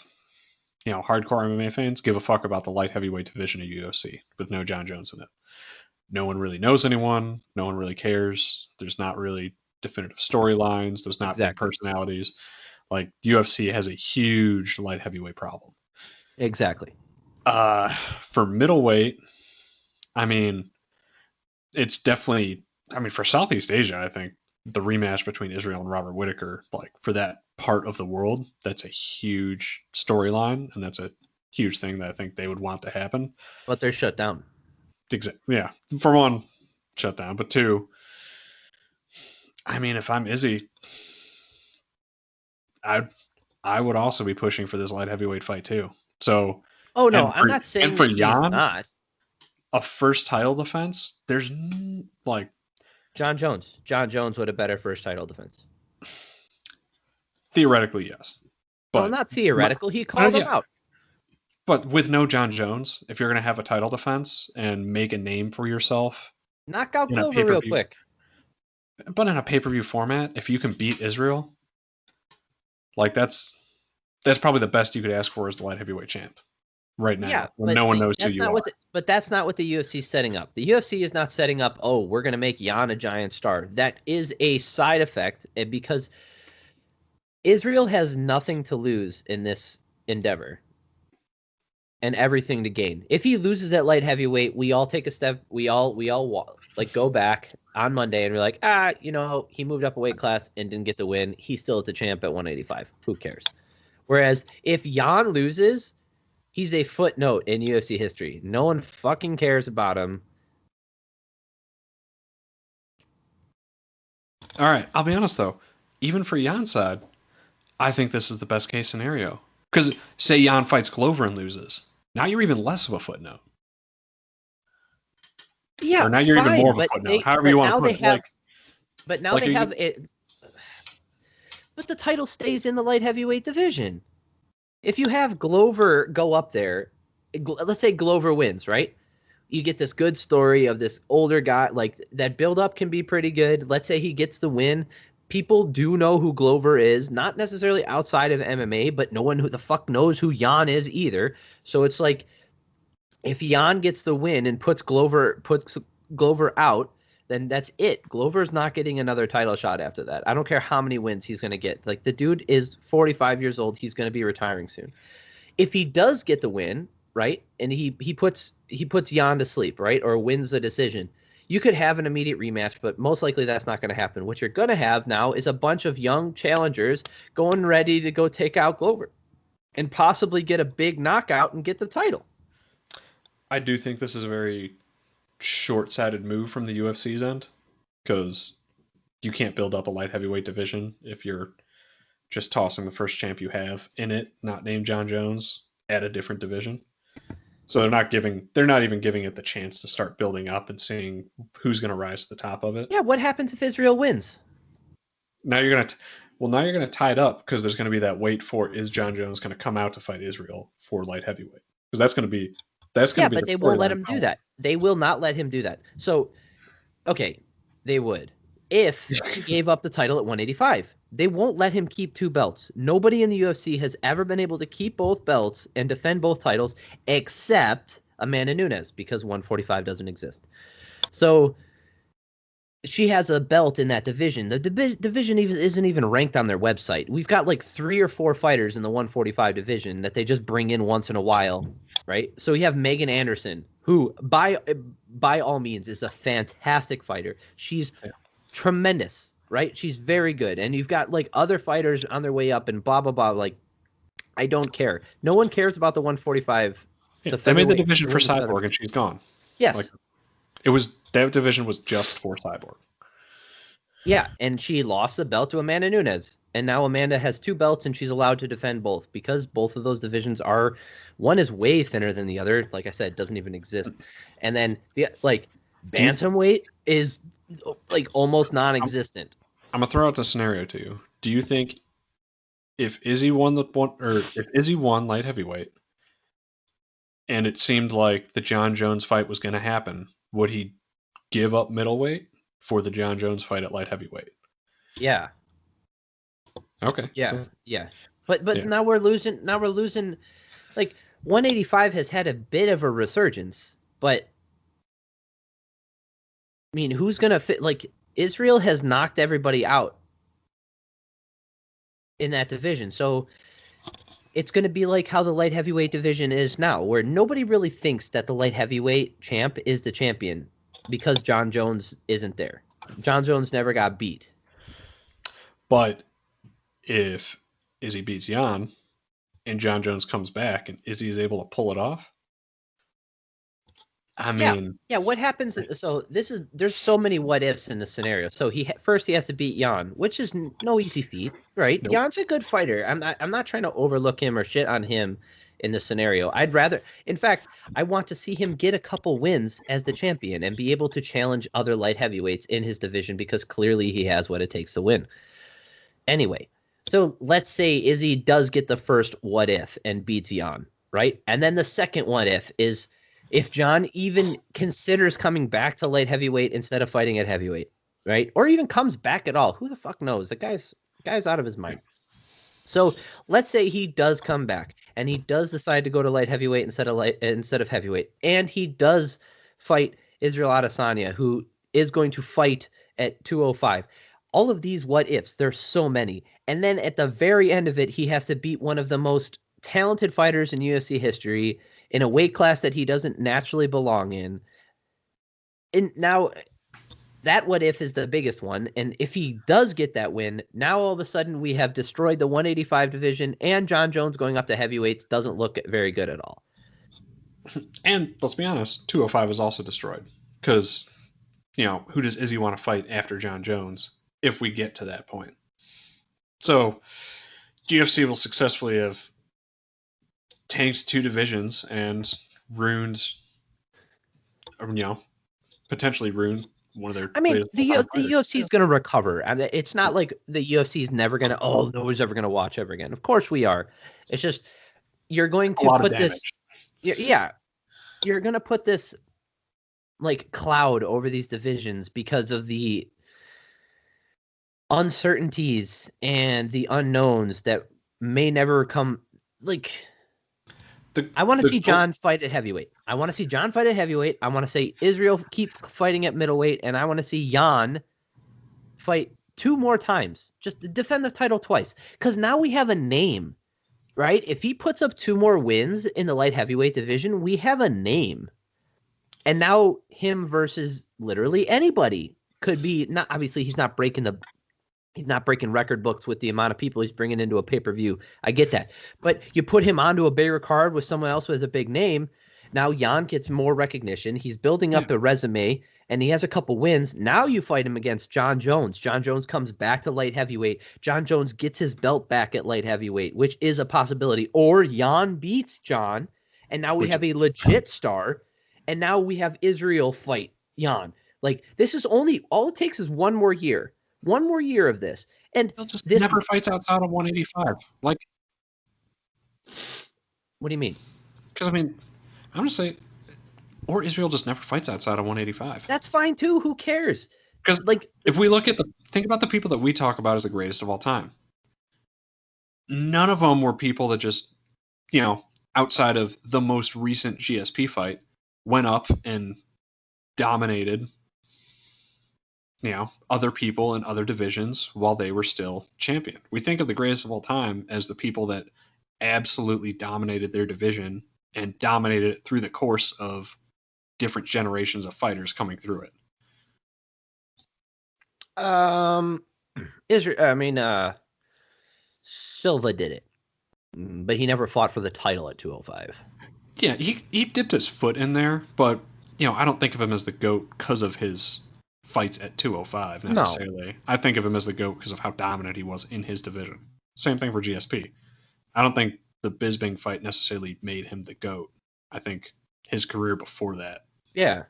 hardcore MMA fans give a fuck about the light heavyweight division of UFC with no John Jones in it. No one really knows anyone. No one really cares. There's not really definitive storylines. There's not big personalities. Like, UFC has a huge light heavyweight problem. Exactly. For middleweight, I mean, it's definitely, for Southeast Asia, I think the rematch between Israel and Robert Whittaker, like, for that part of the world, that's a huge storyline, and that's a huge thing that I think they would want to happen. But they're shut down. Exactly. Yeah. For one, shut down. But 2, if I'm Izzy, I would also be pushing for this light heavyweight fight too. So, oh no, I'm not saying that he's not a first title defense. There's like John Jones. John Jones would have better first title defense. Theoretically, yes, but not theoretical. He called him out. But with no John Jones, if you're going to have a title defense and make a name for yourself, knock out Glover real quick. But in a pay-per-view format, if you can beat Israel, like that's probably the best you could ask for as the light heavyweight champ right now. Yeah, when no one knows who you are. But that's not what the UFC is setting up. The UFC is not setting up, oh, we're going to make Jan a giant star. That is a side effect because Israel has nothing to lose in this endeavor and everything to gain. If he loses at light heavyweight, we all take a step. We all like go back on Monday and we're like, he moved up a weight class and didn't get the win. He's still at the champ at 185. Who cares? Whereas if Jan loses, he's a footnote in UFC history. No one fucking cares about him. All right. I'll be honest, though. Even for Jan's side, I think this is the best case scenario. Because say Jan fights Glover and loses. Now you're even less of a footnote. Yeah, or now you're even more of a footnote. However you want to put it. But now they have it. But the title stays in the light heavyweight division. If you have Glover go up there, let's say Glover wins, right? You get this good story of this older guy. Like, that build-up can be pretty good. Let's say he gets the win. People do know who Glover is, not necessarily outside of MMA, but no one who the fuck knows who Jan is either. So it's like, if Jan gets the win and puts Glover out, then that's it. Glover's not getting another title shot after that. I don't care how many wins he's going to get. Like, the dude is 45 years old. He's going to be retiring soon. If he does get the win, right, and he puts Jan to sleep, right, or wins the decision, you could have an immediate rematch, but most likely that's not going to happen. What you're going to have now is a bunch of young challengers going ready to go take out Glover and possibly get a big knockout and get the title. I do think this is a very short-sighted move from the UFC's end, because you can't build up a light heavyweight division if you're just tossing the first champ you have in it, not named John Jones, at a different division. So they're not even giving it the chance to start building up and seeing who's going to rise to the top of it. Yeah, what happens if Israel wins? Now you're going to tie it up, because there's going to be that wait for, is John Jones going to come out to fight Israel for light heavyweight? Because that's going to be but they won't let him do that. They will not let him do that. So, okay, they would if he gave up the title at 185. They won't let him keep two belts. Nobody in the UFC has ever been able to keep both belts and defend both titles except Amanda Nunes, because 145 doesn't exist. So she has a belt in that division. The division isn't even ranked on their website. We've got like 3 or 4 fighters in the 145 division that they just bring in once in a while, right? So we have Megan Anderson, who by all means is a fantastic fighter. She's tremendous, right? She's very good. And you've got like other fighters on their way up and blah, blah, blah. Like, I don't care. No one cares about the 145. They made the division for Cyborg and she's gone. Yes. Like, that division was just for Cyborg. Yeah, and she lost the belt to Amanda Nunes. And now Amanda has 2 belts and she's allowed to defend both, because both of those divisions are, one is way thinner than the other. Like I said, doesn't even exist. And then the bantamweight is like almost non-existent. I'm gonna throw out the scenario to you. Do you think if Izzy won light heavyweight, and it seemed like the John Jones fight was going to happen, would he give up middleweight for the John Jones fight at light heavyweight? Yeah. Okay. Yeah. But now we're losing. Like 185 has had a bit of a resurgence, but I mean, who's gonna fit? Like, Israel has knocked everybody out in that division, so it's going to be like how the light heavyweight division is now, where nobody really thinks that the light heavyweight champ is the champion because John Jones isn't there. John Jones never got beat. But if Izzy beats Jan and John Jones comes back and Izzy is able to pull it off, I mean, yeah. What happens? So there's so many what ifs in this scenario. So first he has to beat Jan, which is no easy feat, right? Nope. Jan's a good fighter. I'm not trying to overlook him or shit on him in this scenario. In fact, I want to see him get a couple wins as the champion and be able to challenge other light heavyweights in his division, because clearly he has what it takes to win. Anyway, so let's say Izzy does get the first what if and beats Jan, right? And then the second what if is, if John even considers coming back to light heavyweight instead of fighting at heavyweight, right? Or even comes back at all. Who the fuck knows? The guy's out of his mind. So let's say he does come back and he does decide to go to light heavyweight instead of heavyweight. And he does fight Israel Adesanya, who is going to fight at 205. All of these what ifs, there's so many. And then at the very end of it, he has to beat one of the most talented fighters in UFC history in a weight class that he doesn't naturally belong in. And now that what if is the biggest one. And if he does get that win, now all of a sudden we have destroyed the 185 division, and John Jones going up to heavyweights doesn't look very good at all. And let's be honest, 205 is also destroyed, because, who does Izzy want to fight after John Jones if we get to that point? So UFC will successfully have tanked 2 divisions and ruined, potentially ruined one of their. I mean, the UFC is going to recover. I mean, it's not like the UFC is never going to. Oh, nobody's ever going to watch ever again. Of course we are. It's just you're going to put this. Yeah, you're going to put this like cloud over these divisions because of the uncertainties and the unknowns that may never come. Like, I want to see John fight at heavyweight. I want to see John fight at heavyweight. I want to see Israel keep fighting at middleweight, and I want to see Jan fight 2 more times. Just defend the title twice, because now we have a name right? If he puts up 2 more wins in the light heavyweight division, we have a name. And now him versus literally anybody could be not obviously he's not breaking record books with the amount of people he's bringing into a pay-per-view. I get that. But you put him onto a bigger card with someone else who has a big name. Now Jan gets more recognition. He's building up a resume and he has a couple wins. Now you fight him against Jon Jones. Jon Jones comes back to light heavyweight. Jon Jones gets his belt back at light heavyweight, which is a possibility. Or Jan beats Jon, and now we have a legit star. And now we have Israel fight Jan. Like, this is all it takes is one more year. One more year of this. And He'll just never fights outside of 185. Like, what do you mean? Because, I mean, I'm going to say, or Israel just never fights outside of 185. That's fine, too. Who cares? Because, like, if we look at think about the people that we talk about as the greatest of all time. None of them were people that just, outside of the most recent GSP fight, went up and dominated, other people in other divisions while they were still champion. We think of the greatest of all time as the people that absolutely dominated their division and dominated it through the course of different generations of fighters coming through it. Silva did it, but he never fought for the title at 205. Yeah, he dipped his foot in there, but I don't think of him as the GOAT because of his fights at 205 necessarily. No. I think of him as the GOAT because of how dominant he was in his division. Same thing for GSP. I don't think the Bisping fight necessarily made him the GOAT. I think his career before that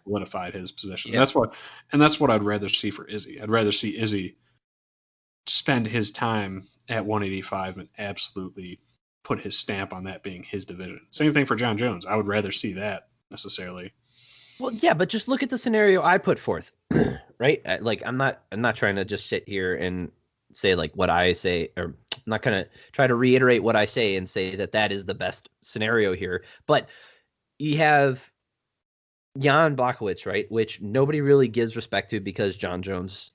solidified his position. Yeah. That's what I'd rather see for Izzy. I'd rather see Izzy spend his time at 185 and absolutely put his stamp on that being his division. Same thing for Jon Jones. I would rather see that necessarily. Well, yeah, but just look at the scenario I put forth, right? Like, I'm not trying to just sit here and say like what I say, or I'm not going to try to reiterate what I say and say that is the best scenario here. But you have Jan Blachowicz, right? Which nobody really gives respect to because Jon Jones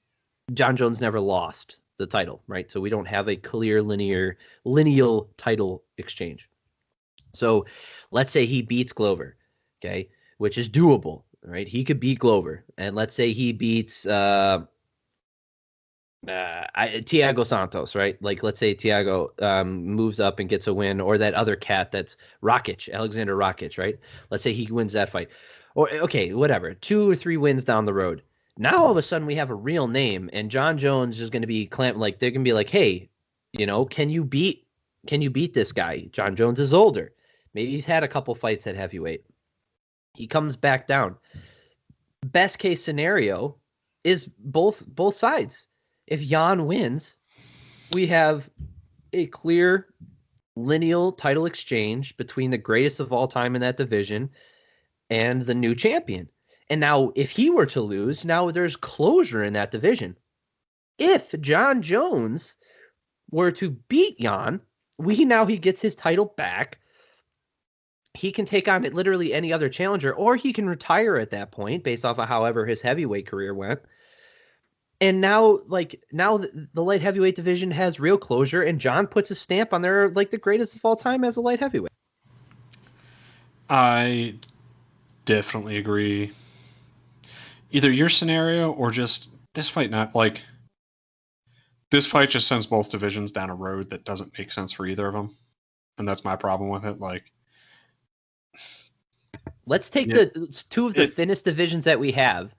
never lost the title, right? So we don't have a clear lineal title exchange. So let's say he beats Glover, okay, which is doable, right? He could beat Glover. And let's say he beats Thiago Santos, right? Like, let's say Thiago moves up and gets a win, or that other cat that's Alexander Rakic, right? Let's say he wins that fight. Or, okay, whatever, 2 or 3 wins down the road. Now all of a sudden we have a real name, and Jon Jones is going to be like they're going to be like, hey, can you beat this guy? Jon Jones is older. Maybe he's had a couple fights at heavyweight. He comes back down. Best case scenario is both sides. If Jan wins, we have a clear lineal title exchange between the greatest of all time in that division and the new champion. And now if he were to lose, now there's closure in that division. If Jon Jones were to beat Jan, he gets his title back. He can take on literally any other challenger, or he can retire at that point based off of however his heavyweight career went. And now the light heavyweight division has real closure, and Jon puts a stamp on there like the greatest of all time as a light heavyweight. I definitely agree. Either your scenario or just this fight, this fight just sends both divisions down a road that doesn't make sense for either of them. And that's my problem with it. Like, let's take the 2 of the thinnest divisions that we have,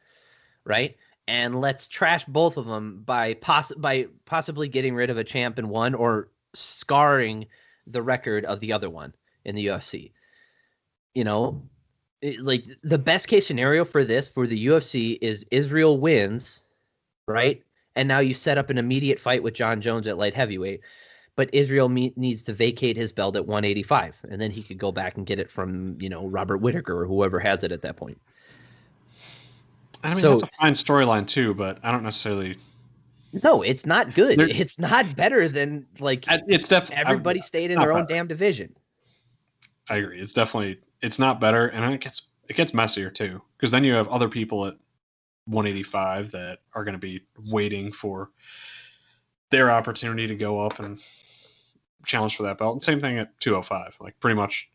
right? And let's trash both of them by possibly getting rid of a champ in one or scarring the record of the other one in the UFC. Like, the best case scenario for the UFC is Israel wins, right? And now you set up an immediate fight with Jon Jones at light heavyweight. But Israel needs to vacate his belt at 185, and then he could go back and get it from, Robert Whittaker or whoever has it at that point. I mean, that's a fine storyline too, but I don't necessarily. No, it's not good. It's not better than it's definitely everybody stayed in their own damn division. I agree. It's not better, and it gets messier too, because then you have other people at 185 that are going to be waiting for their opportunity to go up and challenge for that belt. And same thing at 205. Like pretty much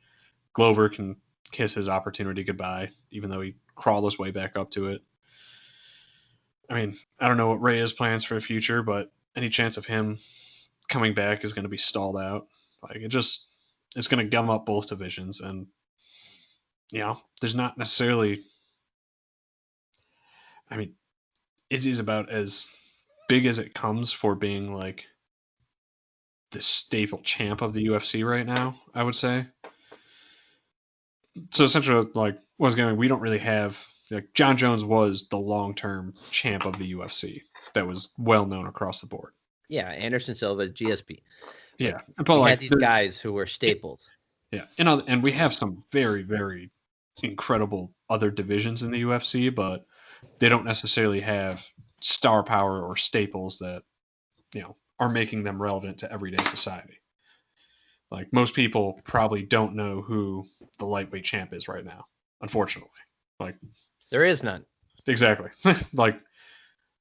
Glover can kiss his opportunity goodbye, even though he crawled his way back up to it. I mean, I don't know what Reyes plans for the future, but any chance of him coming back is going to be stalled out. Like it's going to gum up both divisions, and there's not necessarily. I mean, Izzy's about as big as it comes for being like the staple champ of the UFC right now, I would say. So essentially, like we don't really have like John Jones was the long-term champ of the UFC that was well known across the board. Yeah, Anderson Silva, GSP. Yeah, but we had these guys who were staples. Yeah, and we have some very, very incredible other divisions in the UFC, but they don't necessarily have star power or staples that are making them relevant to everyday society. Like most people probably don't know who the lightweight champ is right now, unfortunately. Like there is none. Exactly. Like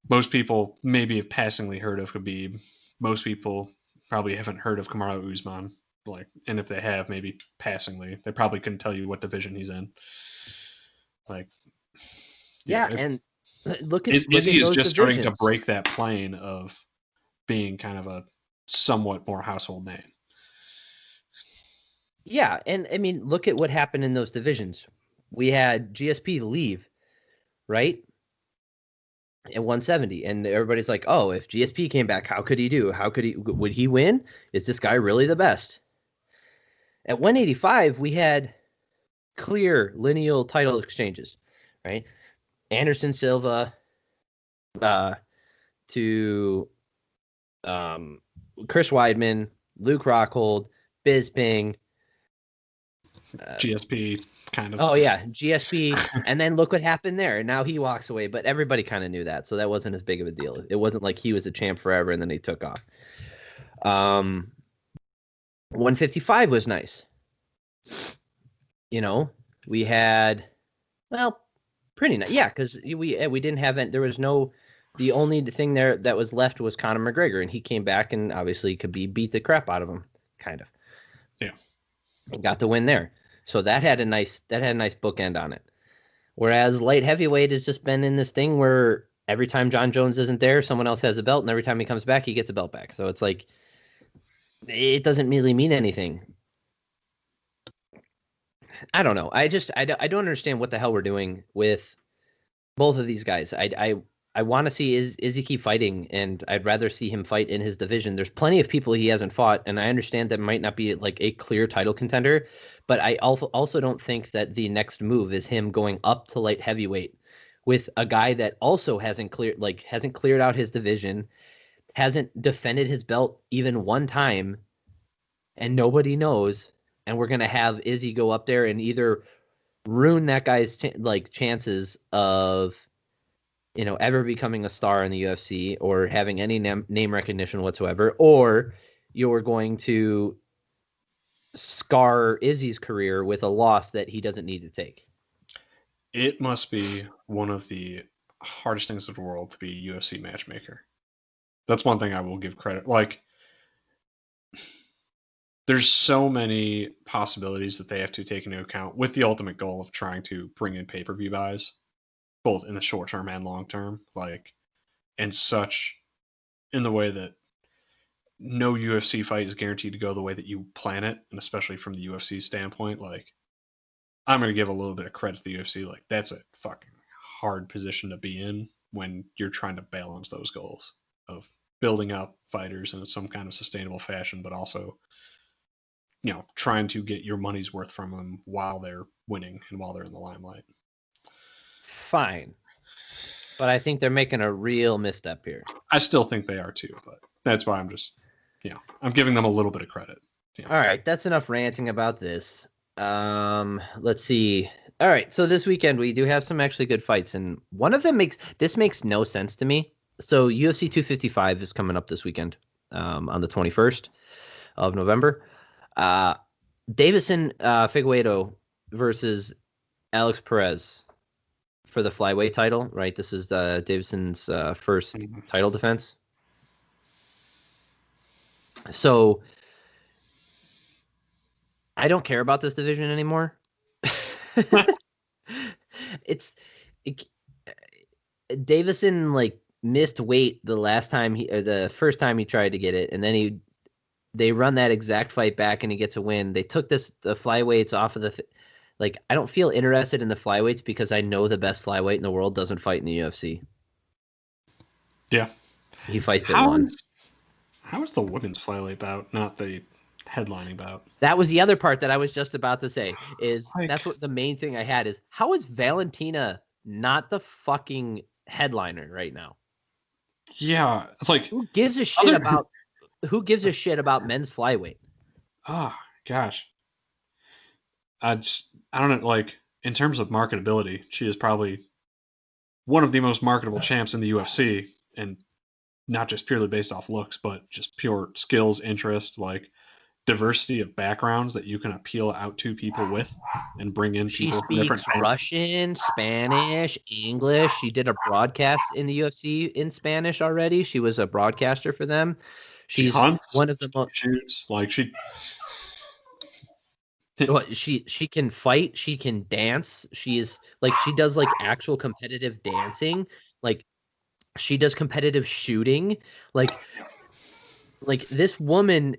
most people maybe have passingly heard of Khabib. Most people probably haven't heard of Kamaru Usman. Like, and if they have, maybe passingly, they probably couldn't tell you what division he's in. Like, and look at Izzy is just divisions. Starting to break that plane of being kind of a somewhat more household name. Yeah, and I mean, look at what happened in those divisions. We had GSP leave, right? At 170, and everybody's like, "Oh, if GSP came back, how could he do? Would he win? Is this guy really the best?" At 185, we had clear lineal title exchanges, right? Anderson Silva to Chris Weidman, Luke Rockhold, Bisping, GSP kind of. Oh yeah, GSP, and then look what happened there. Now he walks away, but everybody kind of knew that, so that wasn't as big of a deal. It wasn't like he was a champ forever and then he took off. 155 was nice. We had, pretty nice. Yeah, because we didn't have it. There was no. The only thing there that was left was Conor McGregor, and he came back and obviously Khabib beat the crap out of him, kind of. Yeah, and got the win there. So that had a nice bookend on it. Whereas light heavyweight has just been in this thing where every time John Jones isn't there, someone else has a belt, and every time he comes back, he gets a belt back. So it's like it doesn't really mean anything. I don't know. I don't understand what the hell we're doing with both of these guys. I want to see Izzy keep fighting, and I'd rather see him fight in his division. There's plenty of people he hasn't fought, and I understand that might not be like a clear title contender, but I also don't think that the next move is him going up to light heavyweight with a guy that also hasn't cleared out his division, hasn't defended his belt even one time, and nobody knows. And we're gonna have Izzy go up there and either ruin that guy's chances of ever becoming a star in the UFC or having any name recognition whatsoever, or you're going to scar Izzy's career with a loss that he doesn't need to take. It must be one of the hardest things in the world to be a UFC matchmaker. That's one thing I will give credit. Like, there's so many possibilities that they have to take into account with the ultimate goal of trying to bring in pay-per-view buys, both in the short term and long term, in the way that no UFC fight is guaranteed to go the way that you plan it, and especially from the UFC standpoint, I'm going to give a little bit of credit to the UFC. Like, that's a fucking hard position to be in when you're trying to balance those goals of building up fighters in some kind of sustainable fashion, but also trying to get your money's worth from them while they're winning and while they're in the limelight. Fine. But I think they're making a real misstep here. I still think they are too, but that's why I'm just, I'm giving them a little bit of credit. All right, that's enough ranting about this. Let's see. All right, so this weekend we do have some actually good fights, and one of them makes no sense to me. So UFC 255 is coming up this weekend, on the 21st of November. Davison Figueiredo versus Alex Perez for the flyweight title, right? This is Davison's first title defense. So I don't care about this division anymore. It's Davison like missed weight the last time or the first time he tried to get it, and then they run that exact fight back and he gets a win. They took the flyweights off of like I don't feel interested in the flyweights because I know the best flyweight in the world doesn't fight in the UFC. Yeah, he fights at one. How is the women's flyweight bout not the headlining bout? That was the other part that I was just about to say. That's what the main thing I had is how is Valentina not the fucking headliner right now? Yeah, like who gives a shit about men's flyweight? Oh gosh, I don't know. Like in terms of marketability, she is probably one of the most marketable champs in the UFC, and not just purely based off looks, but just pure skills, interest, like diversity of backgrounds that you can appeal out to people with and bring in people from different Russian, Spanish, English. She did a broadcast in the UFC in Spanish already. She was a broadcaster for them. She's hunts, one of the most shoots, like she can fight, she can dance. She does like actual competitive dancing. Like she does competitive shooting. Like this woman,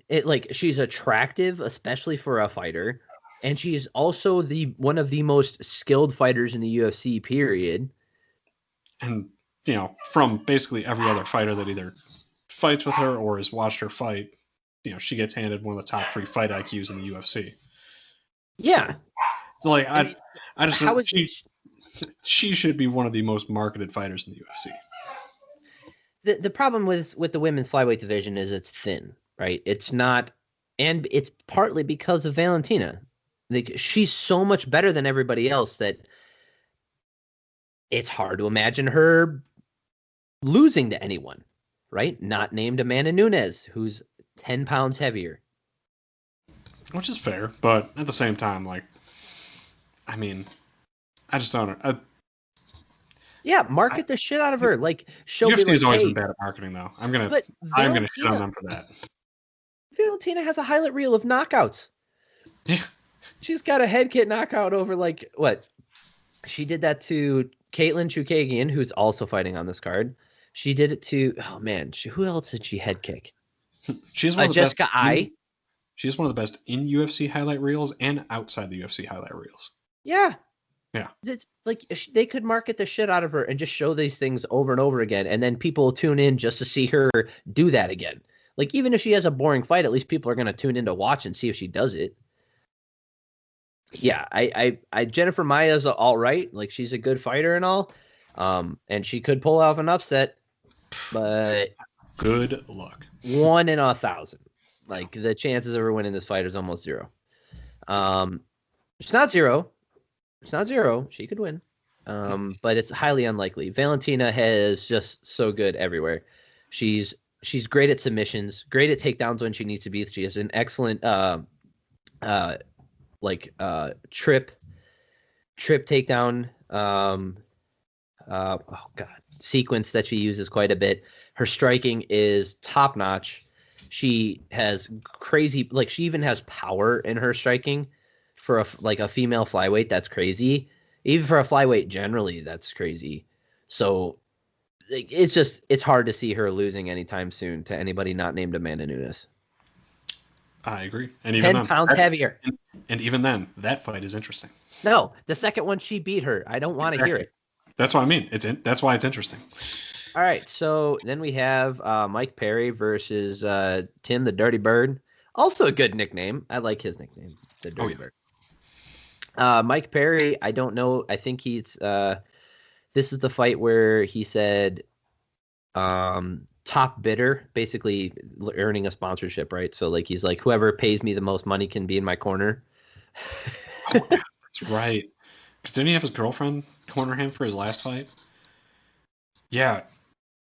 she's attractive, especially for a fighter, and she's also one of the most skilled fighters in the UFC, period. And from basically every other fighter that either fights with her or has watched her fight, she gets handed one of the top 3 fight IQs in the UFC. Yeah, like I just how is she should be one of the most marketed fighters in the UFC. The problem with the women's flyweight division is it's thin, right? It's not, and it's partly because of Valentina. Like she's so much better than everybody else that it's hard to imagine her losing to anyone, right? Not named Amanda Nunes, who's 10 pounds heavier. Which is fair, but at the same time, like, I mean, I just don't know. Yeah, market the shit out of her. Like, show UFC has always been bad at marketing, though. I'm gonna shit on them for that. Valentina has a highlight reel of knockouts. Yeah, she's got a head kick knockout over like what? She did that to Caitlin Chukagian, who's also fighting on this card. She did it to who else did she head kick? She's one of the Jessica best. I. She's one of the best in UFC highlight reels and outside the UFC highlight reels. Yeah. Yeah. It's like they could market the shit out of her and just show these things over and over again, and then people will tune in just to see her do that again. Like even if she has a boring fight, at least people are going to tune in to watch and see if she does it. Yeah, I Jennifer Maya's all right. Like she's a good fighter and all, and she could pull off an upset, but good luck. 1 in 1,000. Like the chances of her winning this fight is almost 0. It's not 0. It's not 0. She could win, but it's highly unlikely. Valentina is just so good everywhere. She's great at submissions, great at takedowns when she needs to be. She has an excellent trip takedown sequence that she uses quite a bit. Her striking is top notch. She has crazy, like she even has power in her striking for a female flyweight. That's crazy. Even for a flyweight generally, that's crazy. So it's hard to see her losing anytime soon to anybody not named Amanda Nunes. I agree. And even 10 pounds heavier. And even then, that fight is interesting. No, the second one she beat her. I don't want to hear it. That's what I mean. That's why it's interesting. All right, so then we have Mike Perry versus Tim the Dirty Bird. Also a good nickname. I like his nickname, the Dirty Bird. Mike Perry, I don't know. I think he's this is the fight where he said top bidder, basically earning a sponsorship, right? So like he's like, whoever pays me the most money can be in my corner. That's right. Because didn't he have his girlfriend corner him for his last fight? Yeah,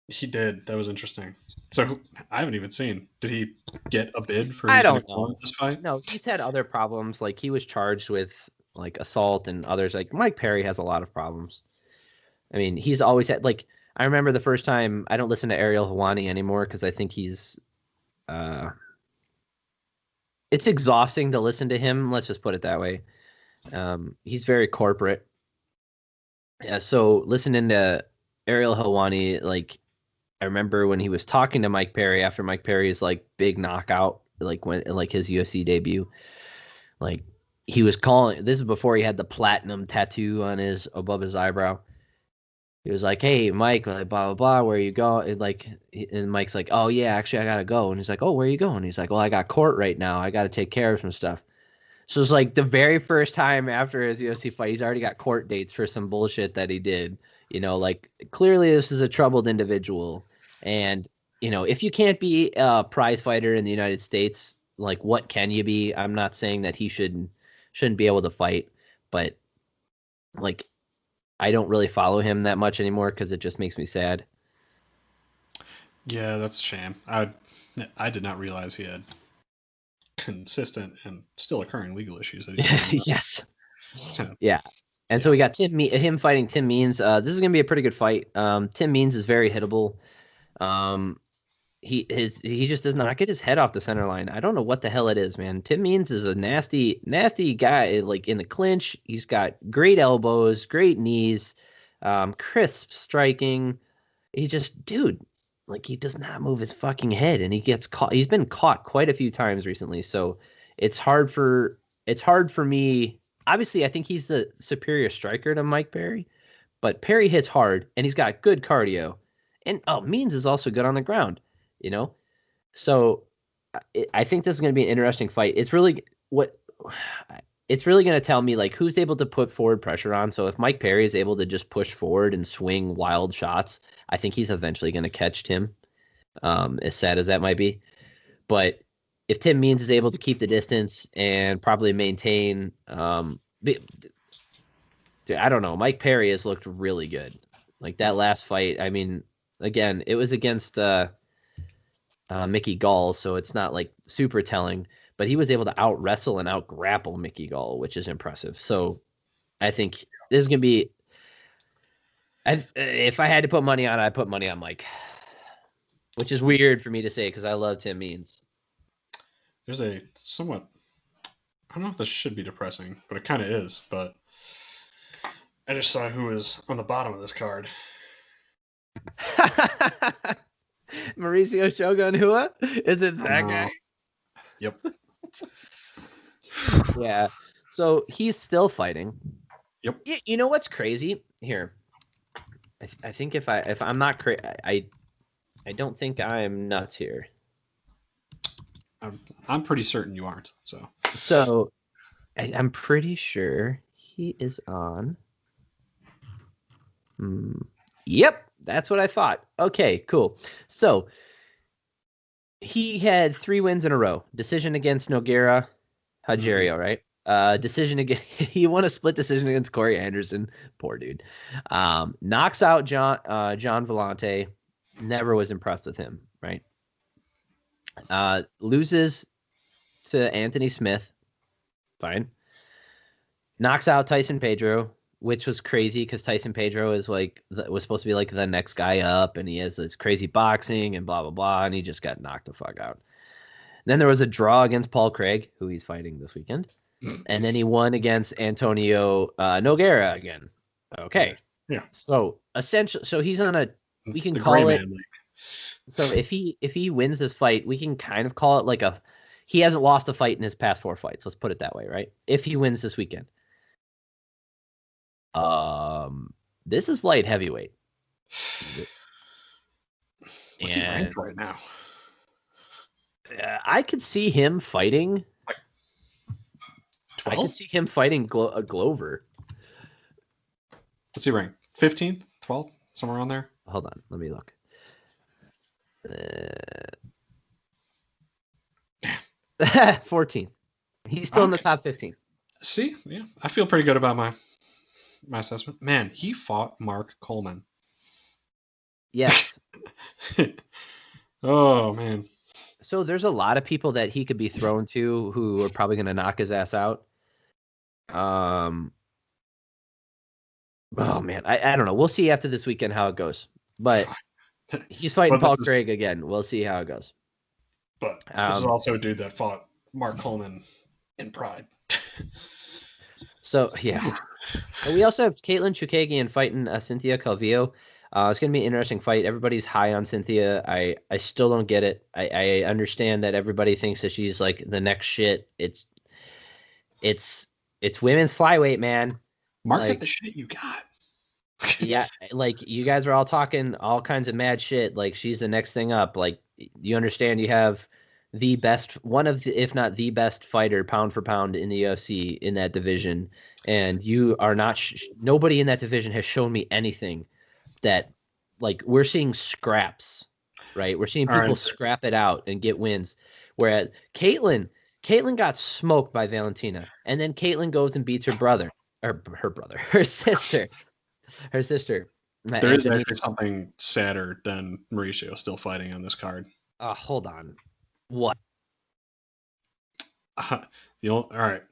he did. That was interesting. So I haven't even seen. Did he get a bid for? I don't know. This fight? No, he's had other problems. Like he was charged with like assault and others. Like Mike Perry has a lot of problems. I mean, he's always had like. I remember the first time. I don't listen to Ariel Helwani anymore because I think he's. it's exhausting to listen to him. Let's just put it that way. He's very corporate. Yeah, so listening to Ariel Helwani, like I remember when he was talking to Mike Perry after Mike Perry's like big knockout, like when like his UFC debut, like he was calling. This is before he had the platinum tattoo on his above his eyebrow. He was like, "Hey, Mike, like, blah blah blah. Where you go?" And Mike's like, "Oh yeah, actually, I gotta go." And he's like, "Oh, where you going?" He's like, "Well, I got court right now. I gotta take care of some stuff." So it's like the very first time after his UFC fight, he's already got court dates for some bullshit that he did. Like clearly this is a troubled individual. And, if you can't be a prize fighter in the United States, like what can you be? I'm not saying that he shouldn't be able to fight, but like I don't really follow him that much anymore because it just makes me sad. Yeah, that's a shame. I did not realize he had consistent and still occurring legal issues that he's dealing Yes. with. Yeah. And so we got him fighting Tim Means. This is gonna be a pretty good fight. Tim Means is very hittable. Um, he just does not get his head off the center line. I don't know what the hell it is, man. Tim Means is a nasty, nasty guy. Like in the clinch, he's got great elbows, great knees, crisp striking. He just, dude, like he does not move his fucking head, and he gets caught. He's been caught quite a few times recently, so it's hard for me. Obviously, I think he's the superior striker to Mike Perry, but Perry hits hard, and he's got good cardio, and Means is also good on the ground, you know. So I think this is going to be an interesting fight. It's really going to tell me like who's able to put forward pressure on. So if Mike Perry is able to just push forward and swing wild shots, I think he's eventually going to catch Tim. As sad as that might be, but if Tim Means is able to keep the distance and probably maintain, dude, I don't know. Mike Perry has looked really good. Like that last fight. I mean, again, it was against Mickey Gall, so it's not like super telling, but he was able to out wrestle and out grapple Mickey Gall, which is impressive. So I think this is gonna be. If I had to put money on, I'd put money on Mike, which is weird for me to say because I love Tim Means. There's a somewhat, I don't know if this should be depressing, but it kind of is. But I just saw who is on the bottom of this card. Mauricio Shogun Hua? Is it that guy? Yep. Yeah. So he's still fighting. Yep. You know what's crazy? Here, I think if I'm not crazy, I don't think I'm nuts here. I'm pretty certain you aren't. So I'm pretty sure he is on. Yep, that's what I thought. Okay, cool. So he had 3 wins in a row. Decision against Nogueira Rogerio, right? Decision against he won a split decision against Corey Anderson. Poor dude. Knocks out John Vellante. Never was impressed with him, right? Loses to Anthony Smith. Fine. Knocks out Tyson Pedro, which was crazy because Tyson Pedro is was supposed to be like the next guy up, and he has this crazy boxing and blah blah blah, and he just got knocked the fuck out. Then there was a draw against Paul Craig, who he's fighting this weekend, and then he won against Antonio Nogueira again. Okay, yeah. So essentially, he's on a we can call it. So if he wins this fight, we can kind of call it like he hasn't lost a fight in his past 4 fights. Let's put it that way, right? If he wins this weekend. This is light heavyweight. What's he ranked right now? I could see him fighting. 12? I could see him fighting Glover. What's he ranked? 15th, 12th, somewhere around there. Hold on, let me look. 14th. He's still in the top 15. See, yeah, I feel pretty good about my assessment. Man, he fought Mark Coleman. Yes. Oh man. So there's a lot of people that he could be thrown to who are probably going to knock his ass out. Oh man, I don't know. We'll see after this weekend how it goes. But he's fighting Paul Craig again. We'll see how it goes. But this is also a dude that fought Mark Coleman in Pride. So yeah, we also have Caitlin Chukagian fighting Cynthia Calvillo. It's gonna be an interesting fight. Everybody's high on Cynthia. I still don't get it. I understand that everybody thinks that she's like the next shit. It's women's flyweight, man. Market Like the shit you got. yeah, like you guys are all talking all kinds of mad shit. Like she's the next thing up. Like you understand you have the best, one of the, if not the best fighter pound for pound in the UFC in that division, and you are not. Nobody in that division has shown me anything that, like, we're seeing scraps, right? We're seeing All people right. scrap it out and get wins. Whereas Caitlin got smoked by Valentina, and then Caitlin goes and beats her brother, or her brother, her sister. Her sister, There is Antonina. actually something sadder than Mauricio still fighting on this card. Hold on. What? All right.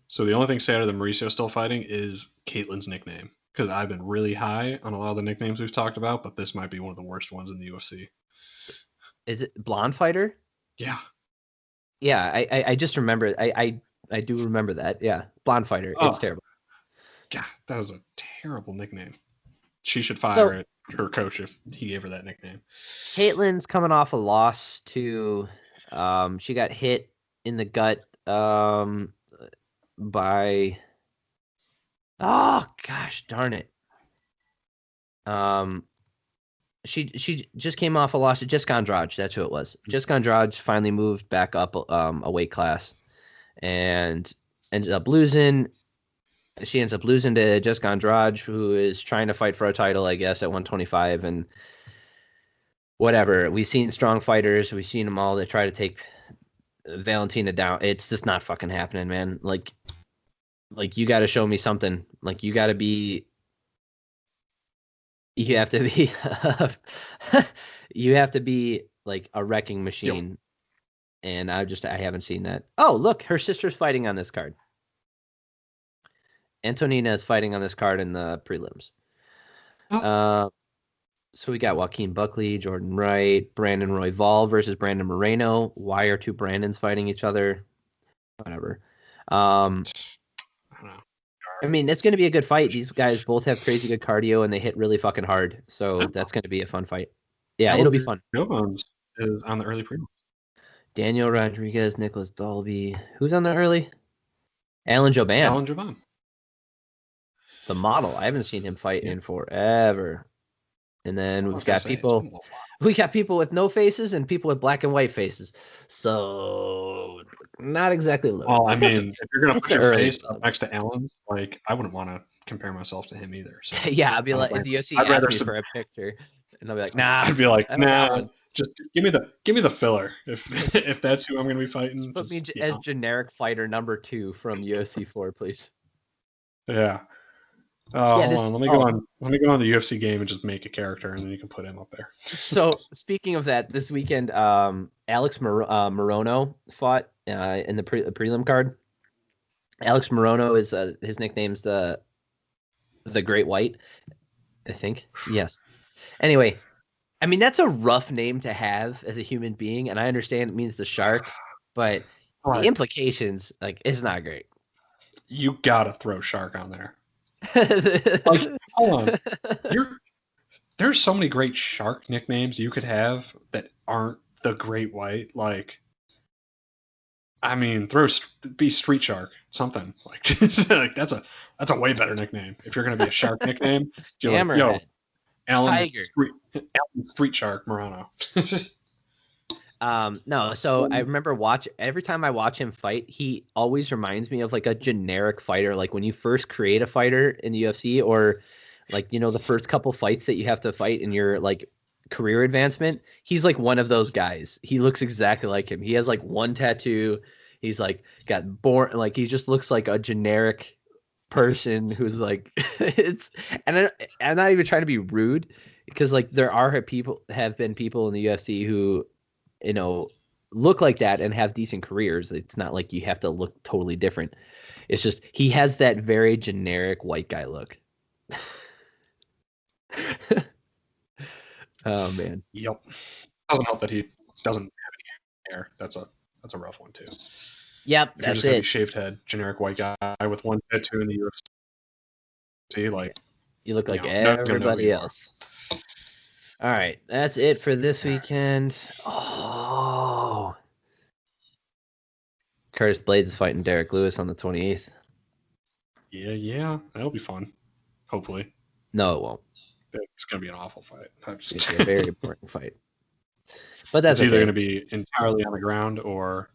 So the only thing sadder than Mauricio still fighting is Caitlin's nickname. Because I've been really high on a lot of the nicknames we've talked about, but this might be one of the worst ones in the UFC. Is it Blonde Fighter? Yeah. Yeah, I just remember. I do remember that. Yeah, Blonde Fighter. It's terrible. God, that is a terrible nickname. She should fire her coach if he gave her that nickname. Caitlin's coming off a loss to, she got hit in the gut, by, oh gosh darn it. She just came off a loss to Jessica Andrade. That's who it was. Jessica Andrade finally moved back up a weight class and ended up losing. She ends up losing to Jessica Andrade, who is trying to fight for a title, I guess, at 125. And whatever. We've seen strong fighters. We've seen them all that try to take Valentina down. It's just not fucking happening, man. Like you got to show me something. Like you have to be you have to be like a wrecking machine. Yep. And I haven't seen that. Oh, look, her sister's fighting on this card. Antonina is fighting on this card in the prelims. So we got Joaquin Buckley, Jordan Wright, Brandon Royval versus Brandon Moreno. Why are two Brandons fighting each other? Whatever. I mean, it's going to be a good fight. These guys both have crazy good cardio and they hit really fucking hard. So that's going to be a fun fight. Yeah, it'll be fun. Jones is on the early prelims. Daniel Rodriguez, Nicholas Dalby. Who's on the early? Alan Joban. Alan Joban. The model. I haven't seen him fight in forever. And then we've got people. We got people with no faces and people with black and white faces. So not exactly. Well, I mean, if you're gonna put your face up next to Alan's, like I wouldn't want to compare myself to him either. So yeah, I'd be like, the UFC asked me for a picture, and I'll be like, nah. I'd be like, nah. Just give me the filler. If that's who I'm gonna be fighting, put me as generic fighter number 2 from UFC 4, please. Yeah. Hold on. Let me go on. Let me go on the UFC game and just make a character, and then you can put him up there. So speaking of that, this weekend, Alex Morono fought in the prelim card. Alex Morono is his nickname's the Great White, I think. Yes. Anyway, I mean that's a rough name to have as a human being, and I understand it means the shark, but the implications, like, it's not great. You gotta throw shark on there. Like, hold on. There's so many great shark nicknames you could have that aren't the Great White. Like, I mean, be Street Shark, something like like that's a way better nickname. If you're gonna be a shark nickname, you're like, yo, Alan Street Shark Morano. Just no, so I remember every time I watch him fight, he always reminds me of like a generic fighter. Like when you first create a fighter in the UFC, or like, you know, the first couple fights that you have to fight in your like career advancement, he's like one of those guys. He looks exactly like him. He has like one tattoo. He's like got born, like he just looks like a generic person who's like and I'm not even trying to be rude, because like have been people in the UFC who, you know, look like that and have decent careers. It's not like you have to look totally different. It's just he has that very generic white guy look. Oh man. Yep. Doesn't help that he doesn't have any hair. That's a rough one too. Yep, If you're that's just gonna be it. shaved head, generic white guy with one tattoo in the UFC, like You look like no one's gonna know who everybody you are. else. All right, that's it for this weekend. Oh, Curtis Blades is fighting Derek Lewis on the 28th. Yeah, that'll be fun. Hopefully. No, it won't. It's gonna be an awful fight. It's going to be a very important fight. But that's it's either okay. going to be entirely on the ground or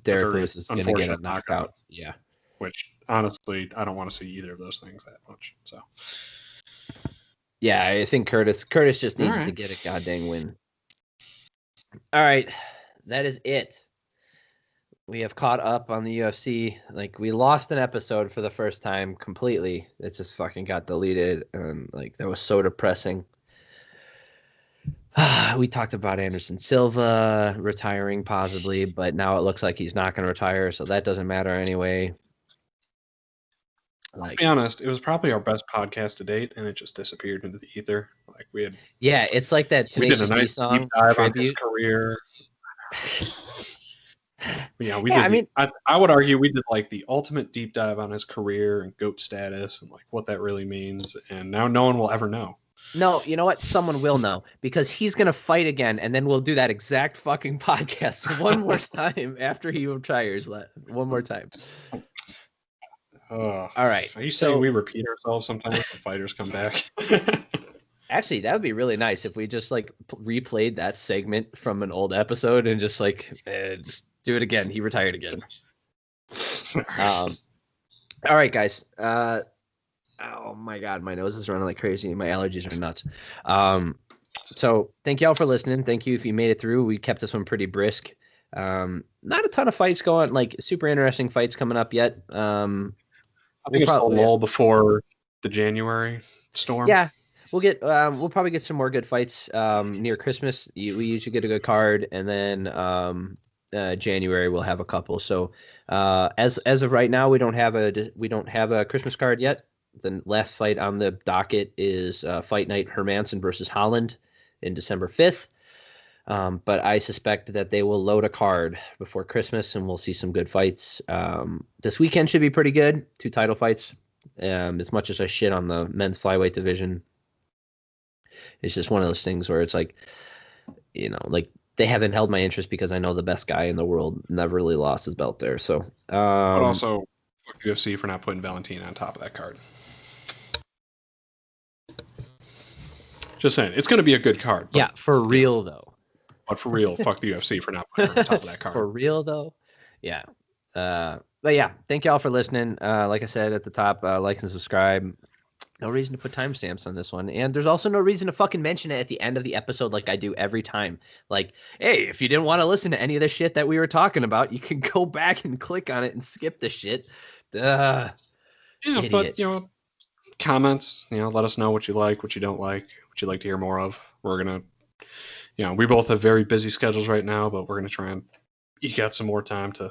Derek Lewis is going to get a knockout. Yeah. Which honestly, I don't want to see either of those things that much. So. Yeah, I think Curtis just needs to get a goddamn win. All right, that is it. We have caught up on the UFC. Like, we lost an episode for the first time completely. It just fucking got deleted, and like that was so depressing. We talked about Anderson Silva retiring possibly, but now it looks like he's not going to retire, so that doesn't matter anyway. Let's be honest, it was probably our best podcast to date, and it just disappeared into the ether. Like we had, yeah, it's like that Tenacious D song deep dive tribute. on his career. I would argue we did like the ultimate deep dive on his career and GOAT status and like what that really means, and now no one will ever know. No, you know what? Someone will know because he's going to fight again, and then we'll do that exact fucking podcast one more time after he retires. One more time. All right. Are you saying we repeat ourselves sometimes when fighters come back? Actually, that would be really nice if we just like replayed that segment from an old episode and just like just do it again. He retired again. All right, guys. Oh my God, my nose is running like crazy. My allergies are nuts. So thank you all for listening. Thank you if you made it through. We kept this one pretty brisk. Not a ton of fights going, like super interesting fights coming up yet. I think it's a lull before the January storm. Yeah, we'll probably get some more good fights near Christmas. We usually get a good card, and then January we'll have a couple. So as of right now, we don't have a Christmas card yet. The last fight on the docket is Fight Night Hermanson versus Holland in December 5th. But I suspect that they will load a card before Christmas, and we'll see some good fights. This weekend should be pretty good. 2 title fights. As much as I shit on the men's flyweight division, it's just one of those things where it's like, like they haven't held my interest because I know the best guy in the world never really lost his belt there. So, but also fuck the UFC for not putting Valentina on top of that card. Just saying, it's going to be a good card. Yeah, for real though. But for real, fuck the UFC for not putting her on top of that card. For real though, yeah. But yeah, thank y'all for listening. Like I said at the top, like and subscribe. No reason to put timestamps on this one. And there's also no reason to fucking mention it at the end of the episode like I do every time. Like, hey, if you didn't want to listen to any of the shit that we were talking about, you can go back and click on it and skip the shit. Yeah, idiot. But, comments, let us know what you like, what you don't like, what you'd like to hear more of. We're going to, we both have very busy schedules right now, but we're going to try and eke out some more time to...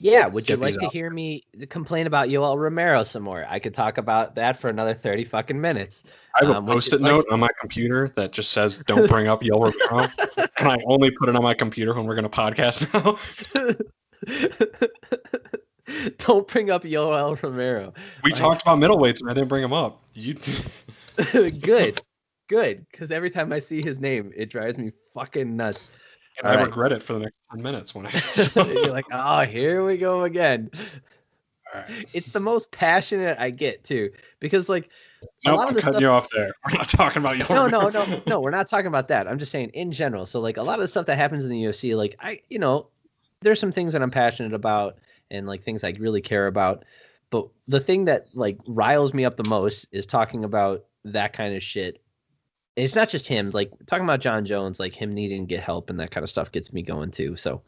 Yeah, would you like to hear me complain about Yoel Romero some more? I could talk about that for another 30 fucking minutes. I have a post-it note on my computer that just says, don't bring up Yoel Romero. And I only put it on my computer when we're going to podcast now. Don't bring up Yoel Romero. We talked about middleweights and I didn't bring him up. Good. Because every time I see his name, it drives me fucking nuts. And I regret it for the next 10 minutes when you're like, oh, here we go again. Right. It's the most passionate I get too, because like a lot of the stuff you off there. We're not talking about No, we're not talking about that. I'm just saying in general. So like a lot of the stuff that happens in the UFC, like there's some things that I'm passionate about and like things I really care about. But the thing that like riles me up the most is talking about that kind of shit. It's not just him, like talking about John Jones, like him needing to get help and that kind of stuff gets me going too. So,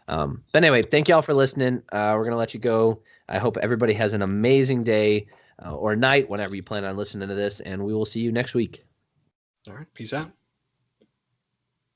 but anyway, thank y'all for listening. We're going to let you go. I hope everybody has an amazing day or night whenever you plan on listening to this, and we will see you next week. All right. Peace out.